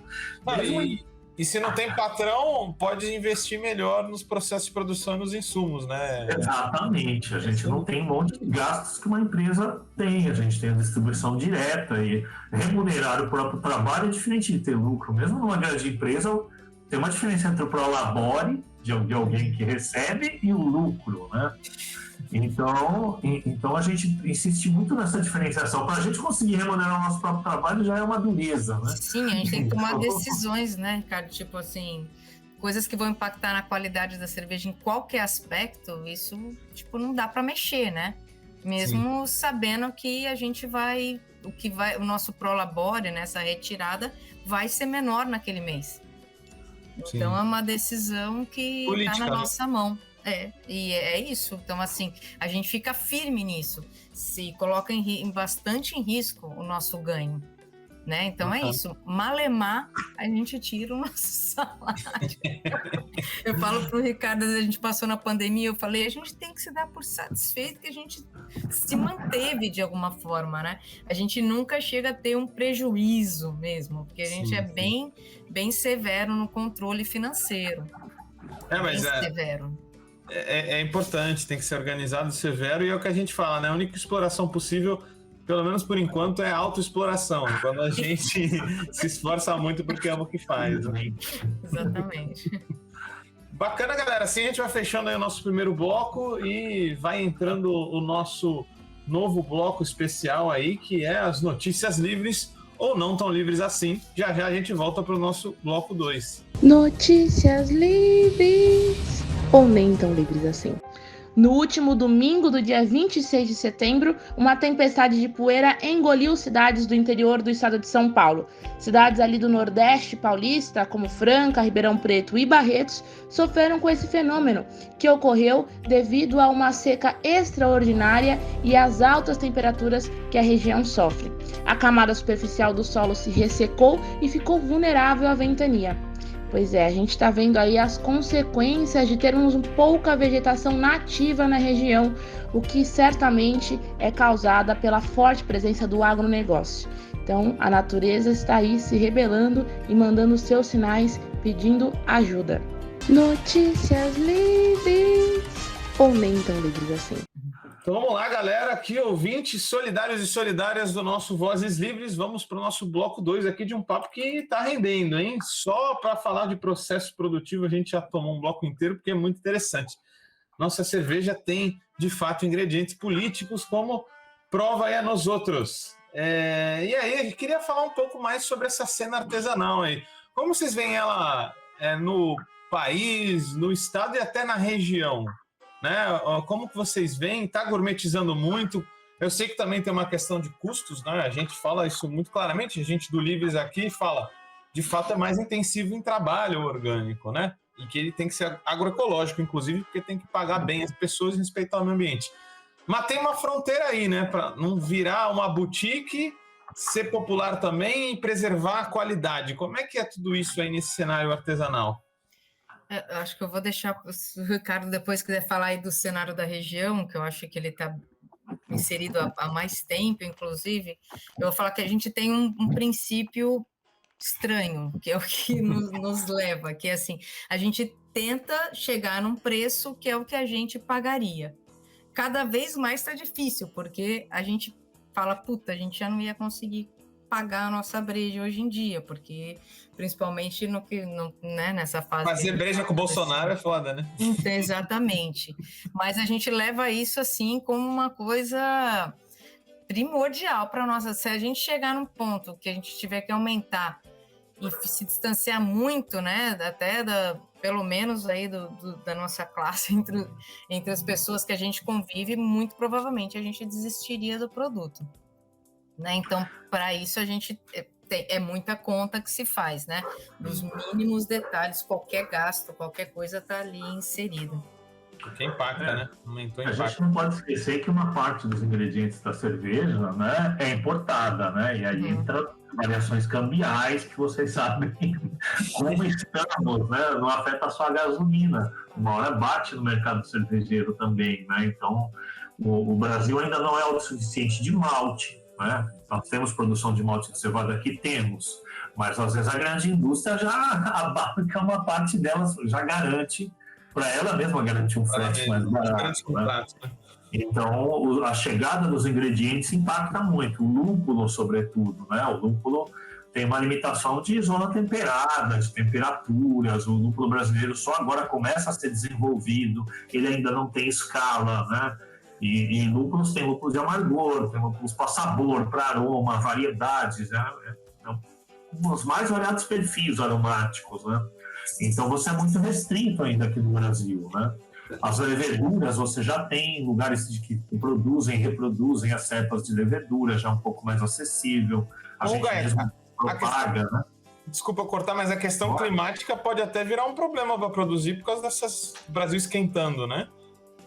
E se não tem patrão, pode investir melhor nos processos de produção e nos insumos, né? Exatamente. A gente não tem um monte de gastos que uma empresa tem. A gente tem a distribuição direta e remunerar o próprio trabalho é diferente de ter lucro. Mesmo numa grande empresa, tem uma diferença entre o prolabore, de alguém que recebe, e o lucro, né? Então a gente insiste muito nessa diferenciação. Para a gente conseguir remunerar o nosso próprio trabalho já é uma dureza, né? Sim, a gente tem que tomar decisões, né, Ricardo? Tipo assim, coisas que vão impactar na qualidade da cerveja em qualquer aspecto, isso, tipo, não dá para mexer, né? mesmo sabendo que a gente vai, o nosso prolabore, nessa retirada, vai ser menor naquele mês. Sim. Então é uma decisão que está na nossa mão. E é isso. Então, assim, a gente fica firme nisso, se coloca bastante em risco o nosso ganho, né? Então é isso, malemar, a gente tira o nosso salário. Eu falo pro Ricardo, a gente passou na pandemia, eu falei, a gente tem que se dar por satisfeito que a gente se manteve de alguma forma, né? A gente nunca chega a ter um prejuízo mesmo, porque a gente é bem severo no controle financeiro. Mas severo. É importante, tem que ser organizado e severo, e é o que a gente fala, né? A única exploração possível, pelo menos por enquanto, é a autoexploração, quando a gente se esforça muito porque ama o que faz. Né? Exatamente. Bacana, galera. Assim a gente vai fechando aí o nosso primeiro bloco e vai entrando o nosso novo bloco especial aí, que é as notícias livres ou não tão livres assim. Já já a gente volta para o nosso bloco 2. Notícias livres ou nem tão livres assim. No último domingo do dia 26 de setembro, uma tempestade de poeira engoliu cidades do interior do estado de São Paulo. Cidades ali do Nordeste paulista, como Franca, Ribeirão Preto e Barretos, sofreram com esse fenômeno, que ocorreu devido a uma seca extraordinária e às altas temperaturas que a região sofre. A camada superficial do solo se ressecou e ficou vulnerável à ventania. Pois é, a gente está vendo aí as consequências de termos pouca vegetação nativa na região, o que certamente é causada pela forte presença do agronegócio. Então, a natureza está aí se rebelando e mandando seus sinais, pedindo ajuda. Notícias livres ou nem tão livres assim. Então vamos lá, galera, aqui ouvintes solidários e solidárias do nosso Vozes Livres, vamos para o nosso bloco 2 aqui de um papo que está rendendo, hein? Só para falar de processo produtivo a gente já tomou um bloco inteiro porque é muito interessante. Nossa cerveja tem, de fato, ingredientes políticos, como prova aí a nós outros. E aí, a gente queria falar um pouco mais sobre essa cena artesanal aí. Como vocês veem ela no país, no estado e até na região? Né? Como que vocês veem? Está gourmetizando muito? Eu sei que também tem uma questão de custos, né? A gente fala isso muito claramente, a gente do Livres aqui fala, de fato é mais intensivo em trabalho orgânico, né? E que ele tem que ser agroecológico, inclusive, porque tem que pagar bem as pessoas e respeitar o meio ambiente. Mas tem uma fronteira aí, né? Para não virar uma boutique, ser popular também e preservar a qualidade. Como é que é tudo isso aí nesse cenário artesanal? Eu acho que eu vou deixar o Ricardo depois quiser falar aí do cenário da região, que eu acho que ele está inserido há mais tempo, inclusive. Eu vou falar que a gente tem um princípio estranho, que é o que nos leva, que é assim, a gente tenta chegar num preço que é o que a gente pagaria. Cada vez mais está difícil, porque a gente fala, a gente já não ia conseguir pagar a nossa breja hoje em dia, porque principalmente nessa fase... Fazer breja com o Bolsonaro é foda, né? Exatamente. Mas a gente leva isso assim como uma coisa primordial para nós. Se a gente chegar num ponto que a gente tiver que aumentar e se distanciar muito, né, até pelo menos aí da nossa classe entre as pessoas que a gente convive, muito provavelmente a gente desistiria do produto. Né? Então, para isso, a gente é muita conta que se faz, né? Dos mínimos detalhes, qualquer gasto, qualquer coisa está ali inserida. Que impacta, né? Aumentou o impacto. A gente não pode esquecer que uma parte dos ingredientes da cerveja, né, é importada, né? E aí entra variações cambiais que vocês sabem como estamos, né? Não afeta só a gasolina. Uma hora bate no mercado cervejeiro também, né? Então, o Brasil ainda não é autossuficiente de malte. Né? Nós temos produção de malte de cevada aqui, temos, mas às vezes a grande indústria já abarca uma parte delas, já garante, para ela mesma garantir um frete mais barato. Né? Então, a chegada dos ingredientes impacta muito, o lúpulo, sobretudo. Né? O lúpulo tem uma limitação de zona temperada, de temperaturas, o lúpulo brasileiro só agora começa a ser desenvolvido, ele ainda não tem escala, né? E lúpulos, tem lúpulos de amargor, tem lúpulos para sabor, para aroma, variedades, né? Os mais variados perfis aromáticos, né? Então você é muito restrito ainda aqui no Brasil, né? As leveduras, você já tem lugares que produzem, reproduzem as cepas de levedura, já um pouco mais acessível. A gente mesmo propaga, né? Desculpa cortar, mas a questão climática pode até virar um problema para produzir por causa dessas Brasil esquentando, né?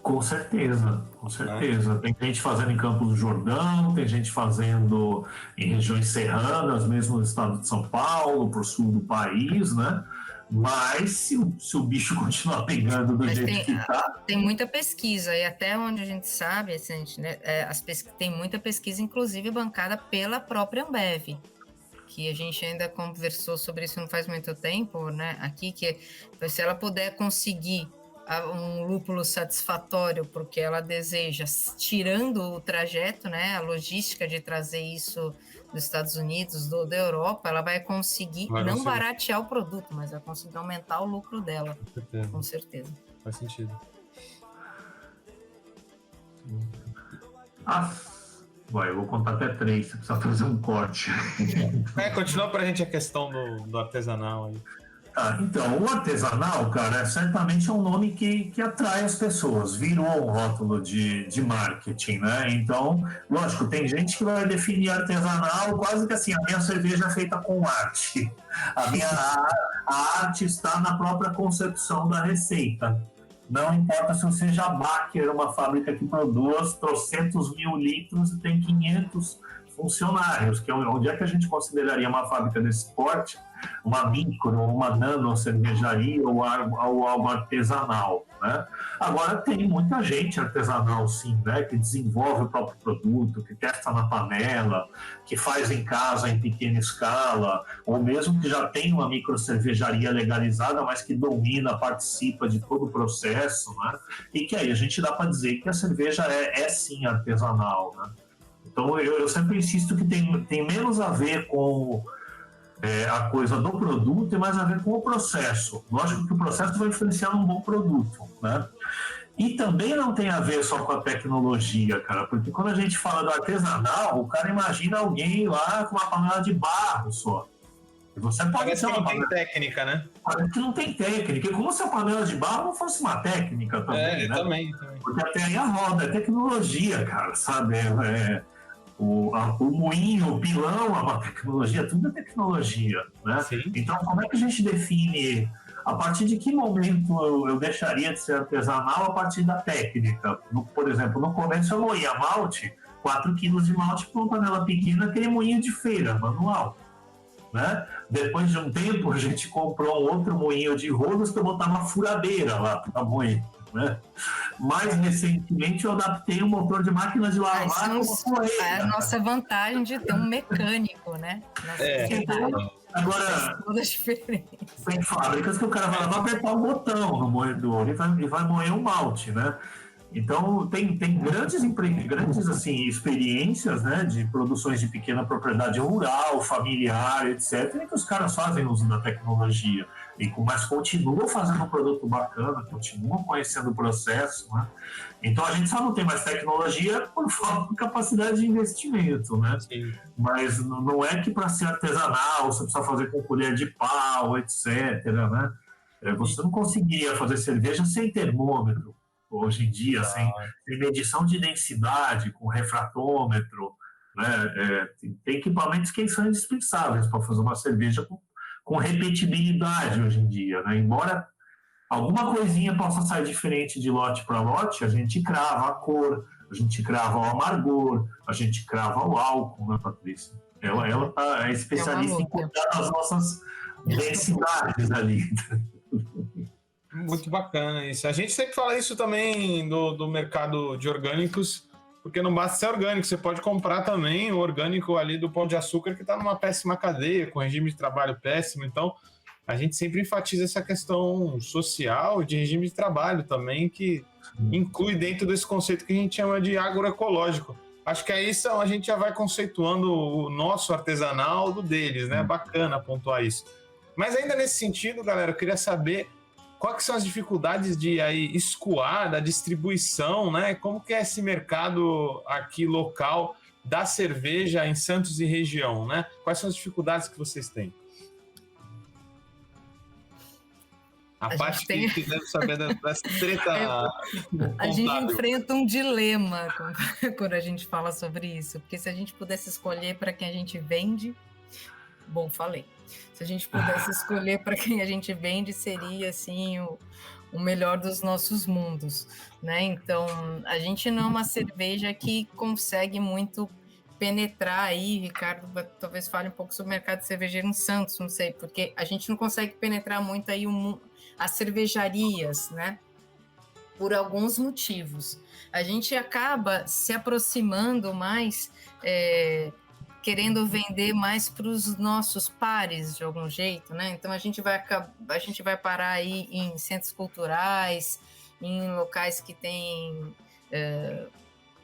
Com certeza, com certeza. Tem gente fazendo em Campos do Jordão, tem gente fazendo em regiões serranas, mesmo no estado de São Paulo, pro sul do país, né? Mas se o bicho continuar pegando do jeito que tá... Tem muita pesquisa, e até onde a gente sabe, assim, tem muita pesquisa, inclusive bancada pela própria Ambev, que a gente ainda conversou sobre isso não faz muito tempo, né? Aqui, que se ela puder conseguir um lúpulo satisfatório porque ela deseja, tirando o trajeto, né, a logística de trazer isso dos Estados Unidos, da Europa, ela vai conseguir não baratear o produto, mas vai conseguir aumentar o lucro dela, com certeza. Faz sentido. Eu vou contar até 3, você precisa fazer um corte. Continua pra gente a questão do artesanal aí. Então, o artesanal, cara, certamente é um nome que atrai as pessoas, virou um rótulo de marketing, né? Então, lógico, tem gente que vai definir artesanal quase que assim, a minha cerveja é feita com arte. A arte está na própria concepção da receita. Não importa se você seja Baker, uma fábrica que produz 300 mil litros e tem 500 funcionários, que é onde é que a gente consideraria uma fábrica desse porte, uma micro, uma nano cervejaria ou algo artesanal, né? Agora tem muita gente artesanal, sim, né? Que desenvolve o próprio produto, que testa na panela, que faz em casa em pequena escala, ou mesmo que já tem uma micro cervejaria legalizada, mas que domina, participa de todo o processo, né? E que aí a gente dá para dizer que a cerveja é sim artesanal, né? Então, eu sempre insisto que tem menos a ver com a coisa do produto e mais a ver com o processo. Lógico que o processo vai influenciar num bom produto, né? E também não tem a ver só com a tecnologia, cara, porque quando a gente fala do artesanal, o cara imagina alguém lá com uma panela de barro só. E você pode Parece que não tem técnica, né? Parece que não tem técnica. E como se a panela de barro não fosse uma técnica também, né? Também. Porque até aí a roda é tecnologia, cara, sabe? O moinho, o pilão, a tecnologia, tudo é tecnologia, né? Sim. Então, como é que a gente define, a partir de que momento eu deixaria de ser artesanal a partir da técnica? Por exemplo, no começo eu moía malte, 4 quilos de malte para uma panela pequena, aquele moinho de feira, manual, né? Depois de um tempo, a gente comprou um outro moinho de rolos que eu botava uma furadeira lá para moer, né? Mais recentemente eu adaptei um motor de máquina de lavar com uma correia. É a nossa vantagem de ter um mecânico, né? Agora, toda a diferença. Tem fábricas que o cara vai lá para apertar um botão no moedor e vai moer um malte, né? Então, tem grandes assim, experiências, né, de produções de pequena propriedade rural, familiar, etc., que os caras fazem uso da tecnologia, mas continuam fazendo um produto bacana, continuam conhecendo o processo, né? Então, a gente só não tem mais tecnologia por falta de capacidade de investimento, né? Sim. Mas não é que para ser artesanal você precisa fazer com colher de pau, etc., né? Você não conseguiria fazer cerveja sem termômetro. Hoje em dia, sem medição de densidade, com refratômetro, né? Tem equipamentos que são indispensáveis para fazer uma cerveja com repetibilidade hoje em dia, né? Embora alguma coisinha possa sair diferente de lote para lote, a gente crava a cor, a gente crava o amargor, a gente crava o álcool, né, Patrícia? Ela é especialista em cuidar das nossas densidades ali. Muito bacana isso. A gente sempre fala isso também do mercado de orgânicos, porque não basta ser orgânico, você pode comprar também o orgânico ali do Pão de Açúcar, que está numa péssima cadeia, com regime de trabalho péssimo. Então, a gente sempre enfatiza essa questão social e de regime de trabalho também, que inclui dentro desse conceito que a gente chama de agroecológico. Acho que aí a gente já vai conceituando o nosso artesanal do deles, né? Bacana pontuar isso. Mas ainda nesse sentido, galera, eu queria saber quais são as dificuldades de aí escoar, da distribuição, né? Como que é esse mercado aqui local da cerveja em Santos e região, né? Quais são as dificuldades que vocês têm? A parte que deve saber dessa treta. A gente enfrenta um dilema quando a gente fala sobre isso, porque se a gente pudesse escolher para quem a gente vende, bom, falei. Se a gente pudesse escolher para quem a gente vende, seria assim o melhor dos nossos mundos, né? Então, a gente não é uma cerveja que consegue muito penetrar aí, Ricardo talvez fale um pouco sobre o mercado cervejeiro em Santos, não sei, porque a gente não consegue penetrar muito aí as cervejarias, né? Por alguns motivos. A gente acaba se aproximando mais, querendo vender mais para os nossos pares, de algum jeito, né? Então, a gente vai parar aí em centros culturais, em locais que têm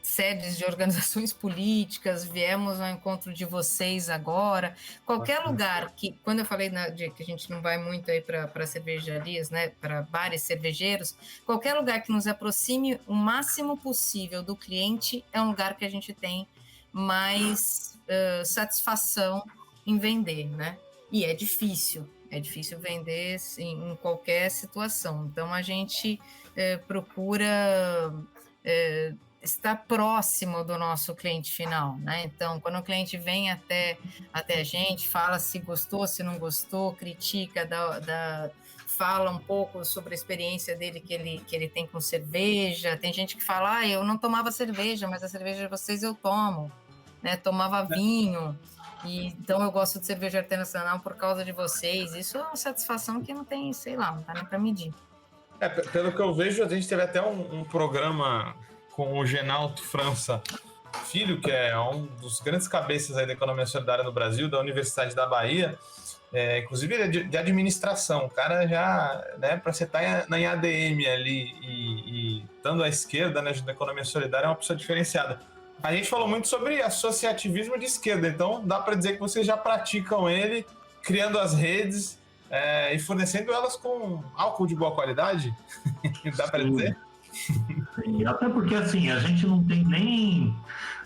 sedes de organizações políticas, viemos ao encontro de vocês agora. Qualquer lugar que, quando eu falei que a gente não vai muito aí para cervejarias, né, para bares cervejeiros, qualquer lugar que nos aproxime o máximo possível do cliente é um lugar que a gente tem mais satisfação em vender, né? E é difícil vender em qualquer situação. Então, a gente procura estar próximo do nosso cliente final, né? Então, quando o cliente vem até a gente, fala se gostou, se não gostou, critica, fala um pouco sobre a experiência dele que ele tem com cerveja. Tem gente que fala, eu não tomava cerveja, mas a cerveja de vocês eu tomo, né? Tomava vinho, e então eu gosto de cerveja artesanal por causa de vocês. Isso é uma satisfação que não tem, sei lá, não dá nem para medir. Pelo que eu vejo, a gente teve até um programa com o Genalto França Filho, que é um dos grandes cabeças aí da economia solidária no Brasil, da Universidade da Bahia, inclusive ele é de administração. O cara já, né, para você estar em ADM ali e estando à esquerda, né, da economia solidária, é uma pessoa diferenciada. A gente falou muito sobre associativismo de esquerda, então dá para dizer que vocês já praticam ele, criando as redes e fornecendo elas com álcool de boa qualidade, dá para dizer? Sim, até porque assim, a gente não tem nem,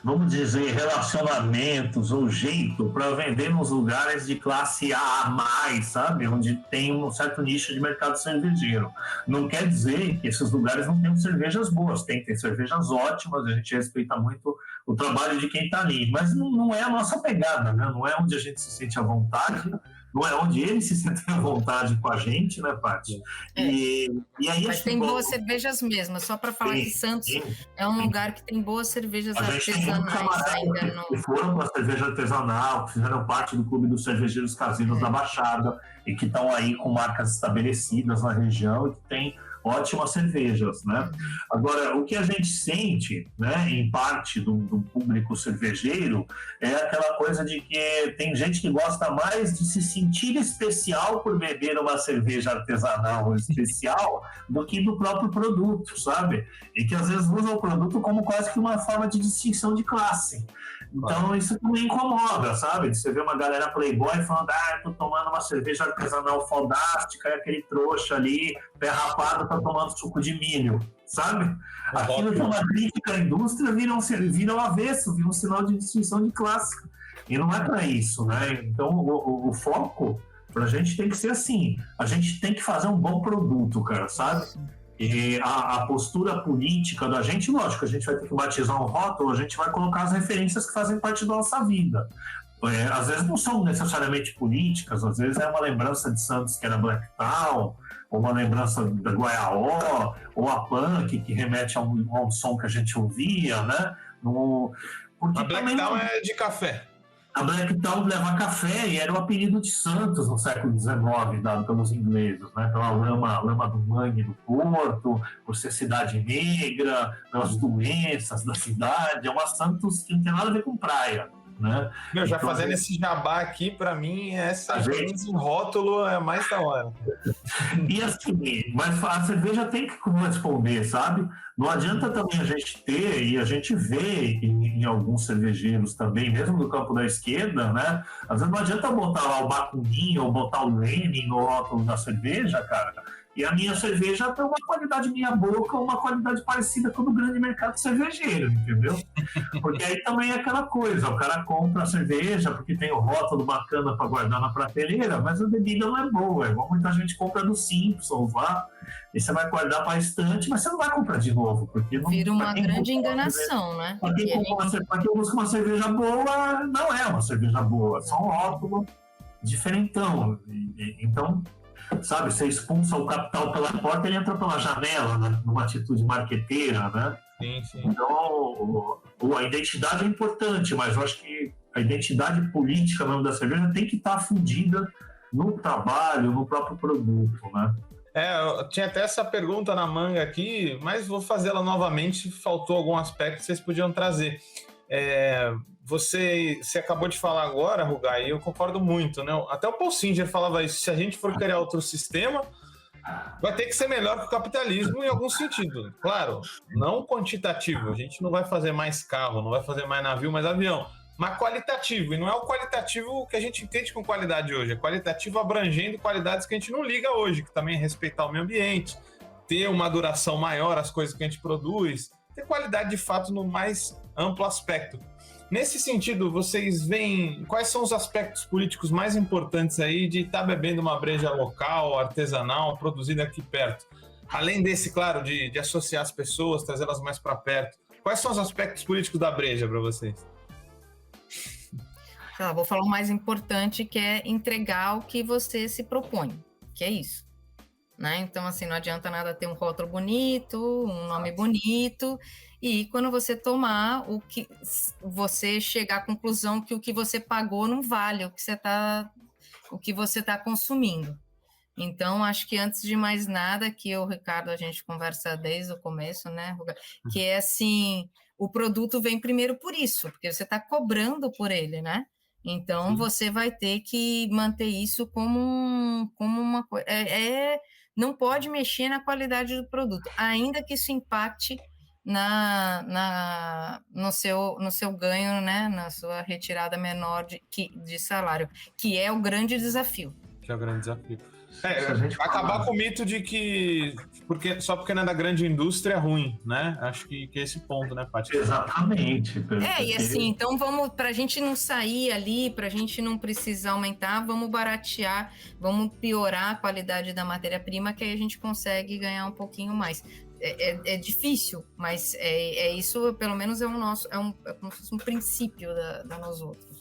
vamos dizer, relacionamentos ou jeito para vender nos lugares de classe A mais, sabe? Onde tem um certo nicho de mercado cervejeiro. Não quer dizer que esses lugares não tenham cervejas boas, tem cervejas ótimas, a gente respeita muito o trabalho de quem está ali, mas não é a nossa pegada, né? Não é onde a gente se sente à vontade, não é onde eles se sentem à vontade com a gente, né, Paty? E aí, mas tem boas cervejas mesmo, só para falar que Santos é um lugar que tem boas cervejas artesanais ainda. Que foram para a cerveja artesanal, que fizeram parte do Clube dos Cervejeiros Caseiros da Baixada e que estão aí com marcas estabelecidas na região e que tem ótimas cervejas, né? Agora, o que a gente sente, né, em parte do público cervejeiro, é aquela coisa de que tem gente que gosta mais de se sentir especial por beber uma cerveja artesanal especial do que do próprio produto, sabe? E que às vezes usa o produto como quase que uma forma de distinção de classe. Então isso também incomoda, sabe? Você vê uma galera playboy falando, eu tô tomando uma cerveja artesanal fodástica e aquele trouxa ali, pé rapado, tá tomando suco de milho, sabe? Aquilo que é uma crítica à indústria vira um avesso, vira um sinal de distinção de classe. E não é para isso, né? Então o foco pra gente tem que ser assim, a gente tem que fazer um bom produto, cara, sabe? E a postura política da gente, lógico, a gente vai ter que batizar um rótulo, a gente vai colocar as referências que fazem parte da nossa vida. Às vezes não são necessariamente políticas, às vezes é uma lembrança de Santos que era Black Town, ou uma lembrança da Guaiaó, ou a Punk, que remete a um som que a gente ouvia, né? A Black Town é de café. A Black Town leva café e era o apelido de Santos no século XIX, dado pelos ingleses, né? Pela lama do mangue do porto, por ser cidade negra, pelas doenças da cidade. É uma Santos que não tem nada a ver com praia, né? Já então, fazendo esse jabá aqui, para mim, essa gente em rótulo é a mais da hora. E assim, mas a cerveja tem que corresponder, sabe? Não adianta também a gente ter, e a gente vê em alguns cervejeiros também, mesmo no campo da esquerda, né? Às vezes não adianta botar lá o Bakunin ou botar o Lenin no rótulo da cerveja, cara, E a minha cerveja tem uma qualidade meia boca, uma qualidade parecida com o do grande mercado cervejeiro, entendeu? Porque aí também é aquela coisa, o cara compra a cerveja porque tem o rótulo bacana para guardar na prateleira, mas a bebida não é boa, igual muita gente compra do Simpsons lá, e você vai guardar para a estante, mas você não vai comprar de novo, porque não... Vira uma grande enganação, né? Para quem busca uma cerveja boa, não é uma cerveja boa, é só um rótulo diferentão. Então, sabe, você expulsa o capital pela porta, ele entra pela janela, né? Numa atitude marqueteira, né? Sim. Então, a identidade é importante, mas eu acho que a identidade política mesmo da cerveja tem que estar fundida no trabalho, no próprio produto, né? Eu tinha até essa pergunta na manga aqui, mas vou fazê-la novamente, faltou algum aspecto que vocês podiam trazer. Você acabou de falar agora, Rugai, e eu concordo muito, né? Até o Paul Singer falava isso, se a gente for criar outro sistema, vai ter que ser melhor que o capitalismo em algum sentido. Claro, não quantitativo, a gente não vai fazer mais carro, não vai fazer mais navio, mais avião, mas qualitativo, e não é o qualitativo que a gente entende com qualidade hoje, é qualitativo abrangendo qualidades que a gente não liga hoje, que também é respeitar o meio ambiente, ter uma duração maior as coisas que a gente produz, ter qualidade de fato no mais amplo aspecto. Nesse sentido, vocês veem quais são os aspectos políticos mais importantes aí de estar bebendo uma breja local, artesanal, produzida aqui perto? Além desse, claro, de associar as pessoas, trazê-las mais para perto. Quais são os aspectos políticos da breja para vocês? Vou falar o mais importante, que é entregar o que você se propõe, que é isso. Né? Então, assim, não adianta nada ter um rótulo bonito, um nome bonito, e quando você tomar, você chegar à conclusão que o que você pagou não vale o que você tá consumindo. Então, acho que antes de mais nada, que o Ricardo, a gente conversa desde o começo, né, que é assim, o produto vem primeiro por isso, porque você está cobrando por ele, né? Então, você vai ter que manter isso como uma coisa. Não pode mexer na qualidade do produto, ainda que isso impacte no seu ganho, né, na sua retirada menor de salário, que é o grande desafio. Acabar com o mito de que só porque não é da grande indústria é ruim, né? Acho que é esse ponto, né, Paty? Exatamente. E assim, então vamos, pra gente não sair ali, pra gente não precisar aumentar, vamos baratear, vamos piorar a qualidade da matéria-prima, que aí a gente consegue ganhar um pouquinho mais. É difícil, mas isso, pelo menos, é como se fosse um princípio da nós outros.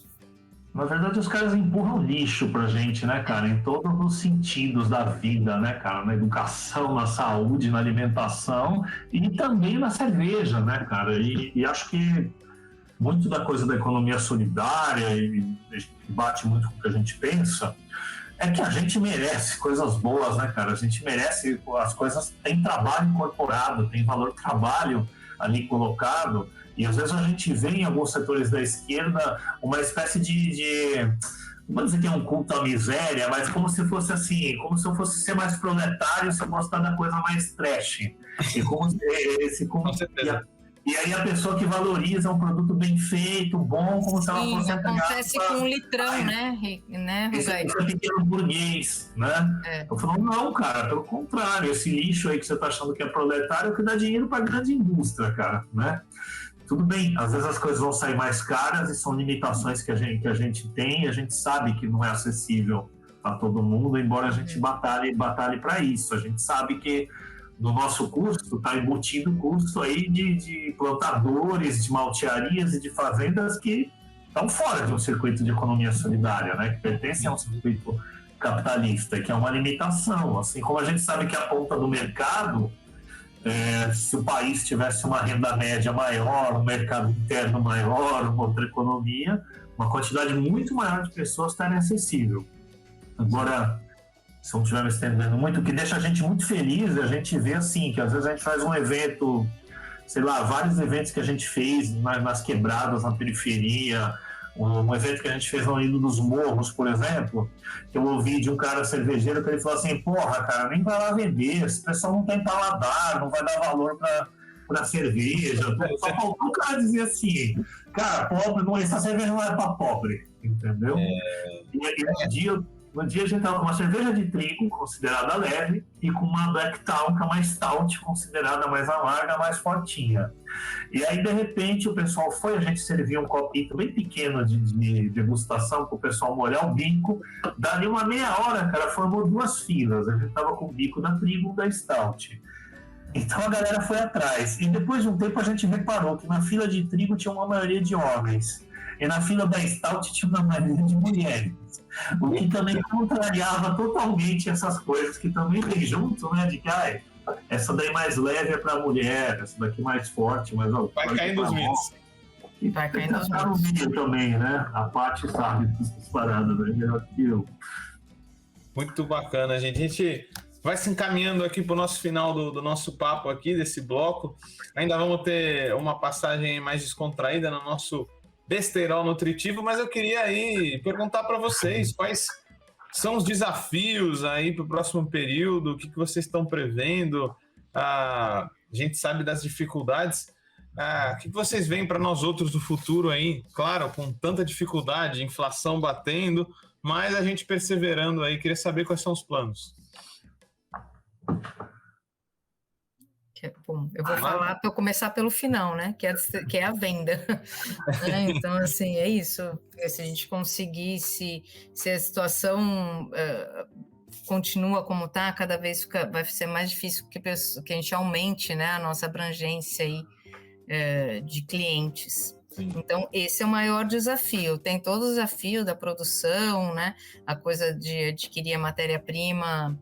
Na verdade, os caras empurram lixo pra gente, né, cara? Em todos os sentidos da vida, né, cara? Na educação, na saúde, na alimentação e também na cerveja, né, cara? E acho que muito da coisa da economia solidária e bate muito com o que a gente pensa é que a gente merece coisas boas, né, cara? A gente merece, as coisas têm trabalho incorporado, tem valor trabalho ali colocado. E às vezes a gente vê em alguns setores da esquerda uma espécie não vou dizer que é um culto à miséria, mas como se fosse assim, como se eu fosse ser mais proletário se eu gostar da coisa mais trash. E aí a pessoa que valoriza um produto bem feito, bom, como se ela fosse... acontece com um litrão, né, Rugai? Esse pequeno burguês, né? Eu falo, não, cara, pelo contrário, esse lixo aí que você tá achando que é proletário é o que dá dinheiro pra grande indústria, cara, né? Tudo bem, às vezes as coisas vão sair mais caras e são limitações que a gente tem e a gente sabe que não é acessível a todo mundo, embora a gente batalhe para isso. A gente sabe que no nosso custo está embutido o custo aí de plantadores, de maltearias e de fazendas que estão fora de um circuito de economia solidária, né? Que pertencem a um circuito capitalista, que é uma limitação. Assim como a gente sabe que a ponta do mercado... se o país tivesse uma renda média maior, um mercado interno maior, uma outra economia, uma quantidade muito maior de pessoas estaria acessível. Agora, se não estiver me estendendo muito, o que deixa a gente muito feliz é a gente ver assim, que às vezes a gente faz um evento, sei lá, vários eventos que a gente fez nas quebradas, na periferia, um evento que a gente fez no Lido dos Morros, por exemplo, que eu ouvi de um cara cervejeiro que ele falou assim, porra, cara, nem vai lá vender, esse pessoal não tem paladar, não vai dar valor pra cerveja. Só faltou o cara dizer assim, cara, pobre, essa cerveja não é pra pobre, entendeu? E No dia a gente estava com uma cerveja de trigo, considerada leve, e com uma Black Town, que é mais stout, considerada mais amarga, mais fortinha. E aí, de repente, o pessoal foi, a gente servia um copinho bem pequeno de degustação para o pessoal molhar o bico. Dali uma meia hora, cara, formou 2 filas. A gente estava com o bico da trigo e da stout. Então a galera foi atrás. E depois de um tempo a gente reparou que na fila de trigo tinha uma maioria de homens. E na fila da stout tinha uma maioria de mulheres. O que também contrariava totalmente essas coisas que também vem junto, né? De que essa daí mais leve é para mulher, essa daqui mais forte, mas vai caindo os mitos. Vai caindo os mitos. No vídeo também, né? A Paty sabe dessas paradas, né? Melhor que eu. Muito bacana, gente. A gente vai se encaminhando aqui para o nosso final do nosso papo aqui, desse bloco. Ainda vamos ter uma passagem mais descontraída no nosso besteirol nutritivo, mas eu queria aí perguntar para vocês quais são os desafios aí para o próximo período, o que vocês estão prevendo. A gente sabe das dificuldades. O que vocês veem para nós outros do futuro aí? Claro, com tanta dificuldade, inflação batendo, mas a gente perseverando aí. Queria saber quais são os planos. Bom, eu vou falar para eu começar pelo final, né? Que é a venda. Então, assim, é isso. Se a gente conseguir, se a situação continua como está, cada vez vai ser mais difícil que a gente aumente, né, a nossa abrangência aí, de clientes. Sim. Então, esse é o maior desafio. Tem todo o desafio da produção, né? A coisa de adquirir a matéria-prima,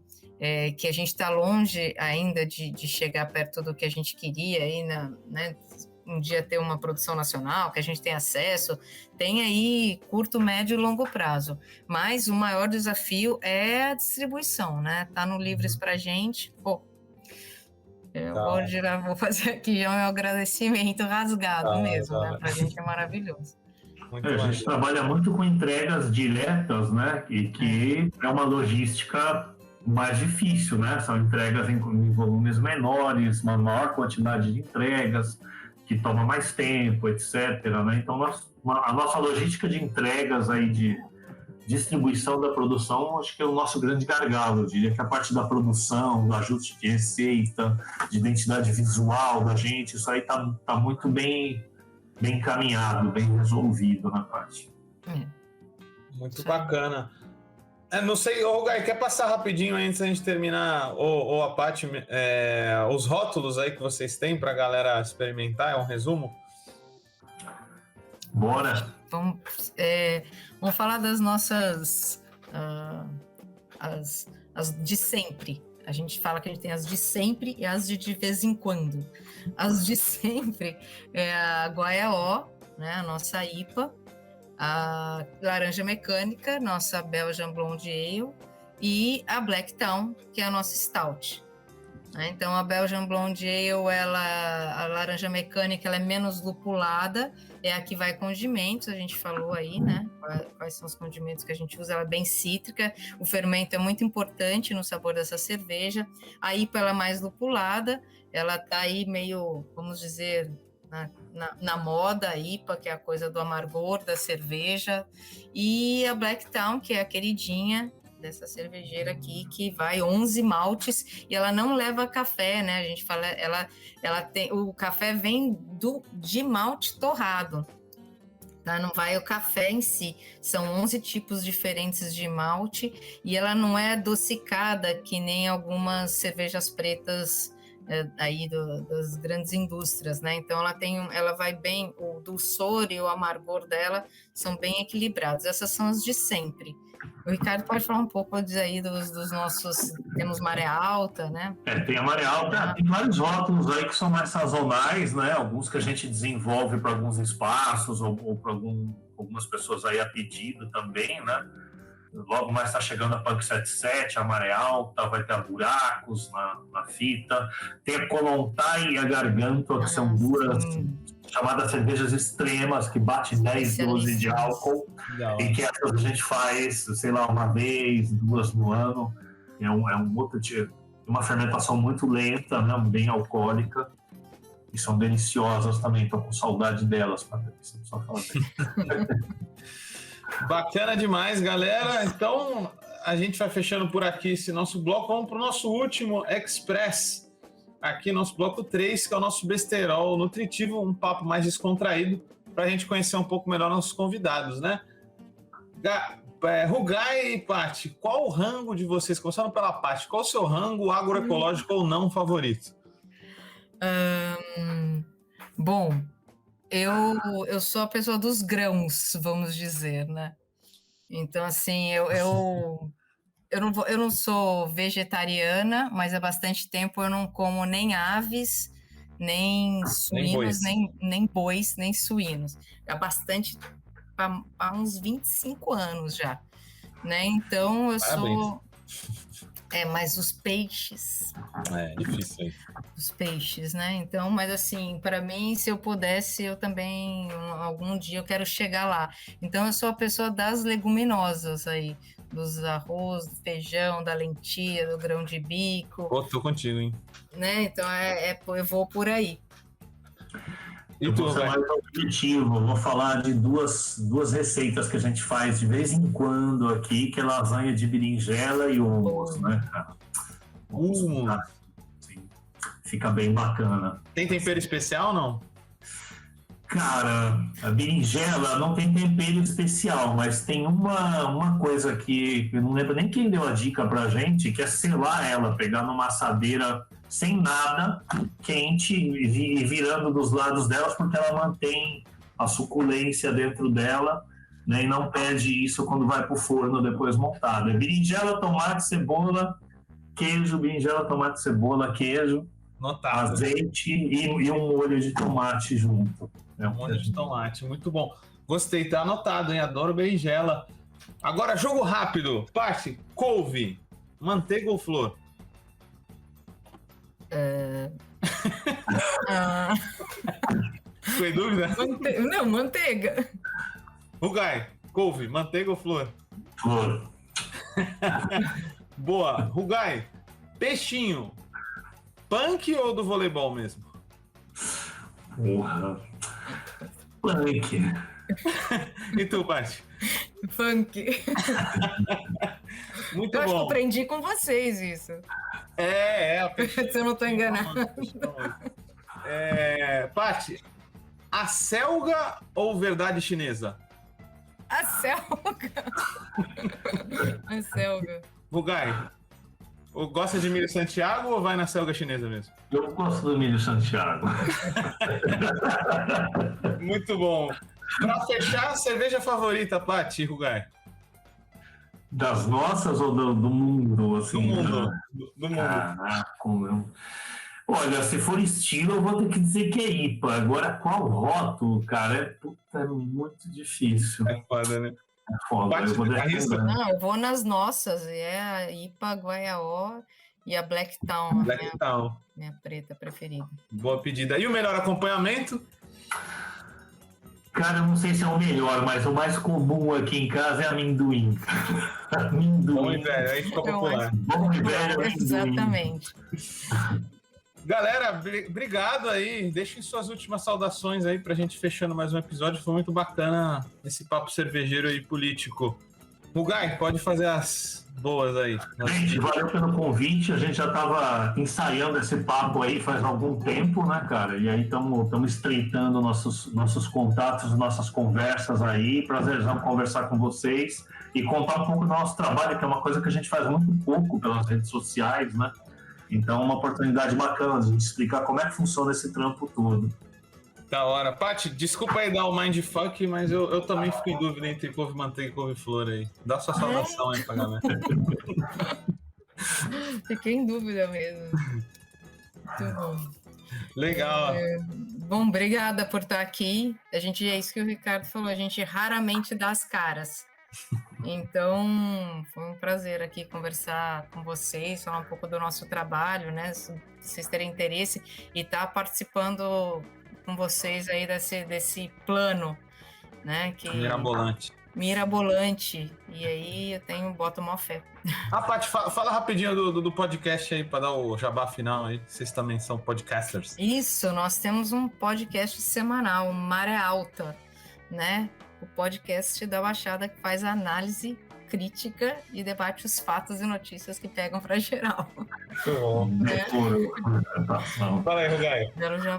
que a gente está longe ainda de chegar perto do que a gente queria aí, né? Um dia ter uma produção nacional, que a gente tem acesso, tem aí curto, médio e longo prazo. Mas o maior desafio é a distribuição, né? Tá no Livres pra gente, vou fazer aqui já um agradecimento rasgado mesmo, né? Pra gente é maravilhoso. A gente trabalha muito com entregas diretas, né? E que é uma logística mais difícil, né? São entregas em volumes menores, uma maior quantidade de entregas, que toma mais tempo, etc. Né? Então, a nossa logística de entregas aí, de distribuição da produção, acho que é o nosso grande gargalo. Eu diria que a parte da produção, do ajuste de receita, de identidade visual da gente, isso aí tá muito bem encaminhado, bem resolvido na parte. Muito bacana. Não sei, Gai, quer passar rapidinho antes da gente terminar, ou a Paty, os rótulos aí que vocês têm para a galera experimentar? É um resumo? Bora! Vamos falar das nossas, as de sempre. A gente fala que a gente tem as de sempre e as de vez em quando. As de sempre é a Guaiaó, né, a nossa IPA, a Laranja Mecânica, nossa Belgian Blonde Ale, e a Black Town, que é a nossa Stout. Então, a Belgian Blonde Ale, a Laranja Mecânica, ela é menos lupulada, é a que vai condimentos, a gente falou aí, né? Quais são os condimentos que a gente usa, ela é bem cítrica, o fermento é muito importante no sabor dessa cerveja. A IPA, ela é mais lupulada, ela tá aí meio, vamos dizer, na moda, a IPA, que é a coisa do amargor da cerveja, e a Black Town, que é a queridinha dessa cervejeira aqui, que vai 11 maltes, e ela não leva café, né? A gente fala, ela tem, o café vem de malte torrado, tá? Não vai o café em si, são 11 tipos diferentes de malte, e ela não é adocicada que nem algumas cervejas pretas aí das grandes indústrias, né? Então ela vai bem, o dulçor e o amargor dela são bem equilibrados. Essas são as de sempre. O Ricardo pode falar um pouco aí dos nossos, temos Maré Alta, né? Tem a Maré Alta, tem vários rótulos aí que são mais sazonais, né? Alguns que a gente desenvolve para alguns espaços ou para algumas pessoas aí a pedido também, né? Logo mais está chegando a Punk 77, a Maré Alta, vai ter a Buracos na fita. Tem a Kolontai e a Garganta, que são duas chamadas cervejas extremas, que bate 10, 12 de álcool. E que essas a gente faz, sei lá, uma vez, 2 no ano. É um outro tipo, uma fermentação muito lenta, né, bem alcoólica. E são deliciosas também, estou com saudade delas, Patrícia, só falar bem. Bacana demais, galera. Então, a gente vai fechando por aqui esse nosso bloco. Vamos para o nosso último Express. Aqui, nosso bloco 3, que é o nosso besterol nutritivo, um papo mais descontraído, para a gente conhecer um pouco melhor nossos convidados, né? Rugai e Paty, qual o rango de vocês? Começando pela Paty, qual o seu rango agroecológico ou não favorito? Bom, eu sou a pessoa dos grãos, vamos dizer, né? Então, assim, eu não sou vegetariana, mas há bastante tempo eu não como nem aves, nem suínos, nem bois, nem suínos. Há uns 25 anos já, né? Então eu sou... mas os peixes... É difícil aí. Os peixes, né? Então, mas assim, para mim, se eu pudesse, eu também, algum dia eu quero chegar lá. Então, eu sou a pessoa das leguminosas aí, dos arroz, do feijão, da lentilha, do grão de bico. Pô, tô contigo, hein? Né? Então, eu vou por aí. Eu vou ser mais objetivo, vou falar de duas receitas que a gente faz de vez em quando aqui, que é lasanha de berinjela e hummus, né, cara? Fica bem bacana. Tem tempero especial ou não? Cara, a berinjela não tem tempero especial, mas tem uma coisa que eu não lembro nem quem deu a dica pra gente, que é selar ela, pegar numa assadeira sem nada, quente, e virando dos lados delas, porque ela mantém a suculência dentro dela, né, e não perde isso quando vai pro forno depois montado. É berinjela, tomate, cebola, queijo, berinjela, tomate, cebola, queijo, Notado. Azeite e um molho de tomate junto. Molho de tomate, muito bom. Gostei, tá anotado, hein? Adoro berinjela. Agora, jogo rápido. Paty, couve, manteiga ou flor? Ficou em dúvida? Não, manteiga. Rugai, couve, manteiga ou flor? Flor. Boa. Rugai, peixinho, punk ou do voleibol mesmo? Porra. Punk. E tu, Paty? Funk. Muito eu acho bom. que eu aprendi com vocês isso. Se eu não estou enganado. Paty, a selga ou verdade chinesa? A selga. A selga. Rugai, gosta de milho Santiago ou vai na selga chinesa mesmo? Eu gosto do milho Santiago. Muito bom. Para fechar, a cerveja favorita, Paty e Rugai? Das nossas ou do mundo? Assim, do mundo. Do mundo. Caraca, olha, se for estilo, eu vou ter que dizer que é IPA. Agora, qual rótulo, cara? É muito difícil. É foda, né? É foda. Eu vou nas nossas. É a IPA Guaiaó e a Black Town. Minha preta preferida. Boa pedida. E o melhor acompanhamento? Cara, eu não sei se é o melhor, mas o mais comum aqui em casa é amendoim. Bom e velho, aí ficou popular. Bom e velho amendoim. Exatamente. Galera, obrigado aí. Deixem suas últimas saudações aí pra gente fechando mais um episódio. Foi muito bacana esse papo cervejeiro aí político. Rugai, pode fazer as boas aí. Gente, valeu pelo convite. A gente já estava ensaiando esse papo aí faz algum tempo, né, cara? E aí estamos estreitando nossos contatos, nossas conversas aí. Prazerzão conversar com vocês e contar um pouco do nosso trabalho, que é uma coisa que a gente faz muito pouco pelas redes sociais, né? Então, uma oportunidade bacana de a gente explicar como é que funciona esse trampo todo. Da hora. Paty, desculpa aí dar o mindfuck, mas eu também fico em dúvida entre couve manteiga e couve flor aí. Dá sua salvação aí pra galera. Fiquei em dúvida mesmo. Muito bom. Legal. Bom, obrigada por estar aqui. É isso que o Ricardo falou, a gente raramente dá as caras. Então, foi um prazer aqui conversar com vocês, falar um pouco do nosso trabalho, né? Se vocês terem interesse e estar participando com vocês aí desse plano, né? Mirabolante. E aí boto uma fé. Paty, fala rapidinho do podcast aí, para dar o jabá final aí. Vocês também são podcasters. Isso, nós temos um podcast semanal, Maré Alta, né? O podcast da Baixada que faz análise crítica e debate os fatos e notícias que pegam para geral. Muito bom. Fala aí, Rugai.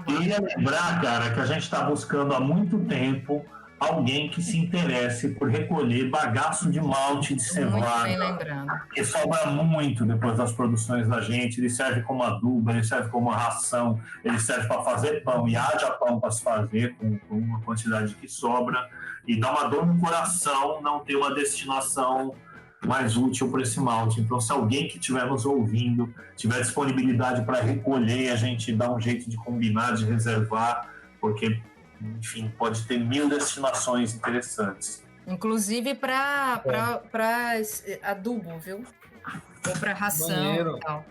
Eu ia lembrar, cara, que a gente está buscando há muito tempo alguém que se interesse por recolher bagaço de malte de cevada, que sobra muito depois das produções da gente. Ele serve como adubo, ele serve como ração, ele serve para fazer pão, e haja pão para se fazer com uma quantidade que sobra, e dá uma dor no coração não ter uma destinação mais útil para esse malte. Então, se alguém que estiver nos ouvindo tiver disponibilidade para recolher, a gente dá um jeito de combinar, de reservar, porque, enfim, pode ter 1000 destinações interessantes. Inclusive para adubo, viu? Ou para ração e tal.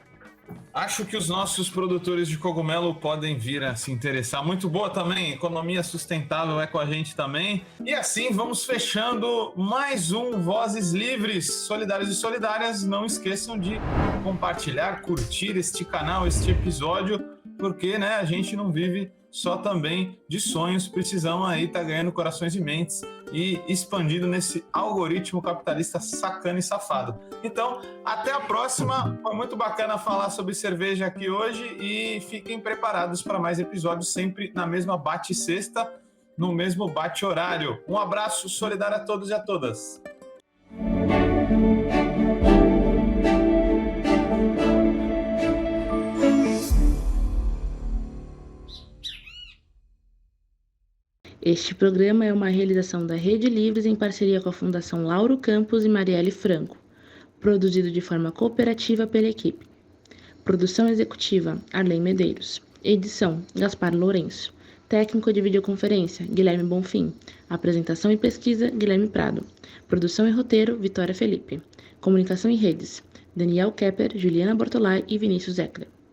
Acho que os nossos produtores de cogumelo podem vir a se interessar. Muito boa também, economia sustentável é com a gente também. E assim vamos fechando mais um Vozes Livres. Solidários e solidárias, não esqueçam de compartilhar, curtir este canal, este episódio, porque, né, a gente não vive só também de sonhos, precisamos aí estar ganhando corações e mentes e expandindo nesse algoritmo capitalista sacana e safado. Então, até a próxima. Foi muito bacana falar sobre cerveja aqui hoje e fiquem preparados para mais episódios, sempre na mesma bate-sexta, no mesmo bate-horário. Um abraço solidário a todos e a todas. Este programa é uma realização da Rede Livres em parceria com a Fundação Lauro Campos e Marielle Franco, produzido de forma cooperativa pela equipe. Produção executiva, Arlen Medeiros. Edição, Gaspar Lourenço. Técnico de videoconferência, Guilherme Bonfim. Apresentação e pesquisa, Guilherme Prado. Produção e roteiro, Vitória Felipe. Comunicação e redes, Daniel Kepper, Juliana Bortolai e Vinícius Eckler.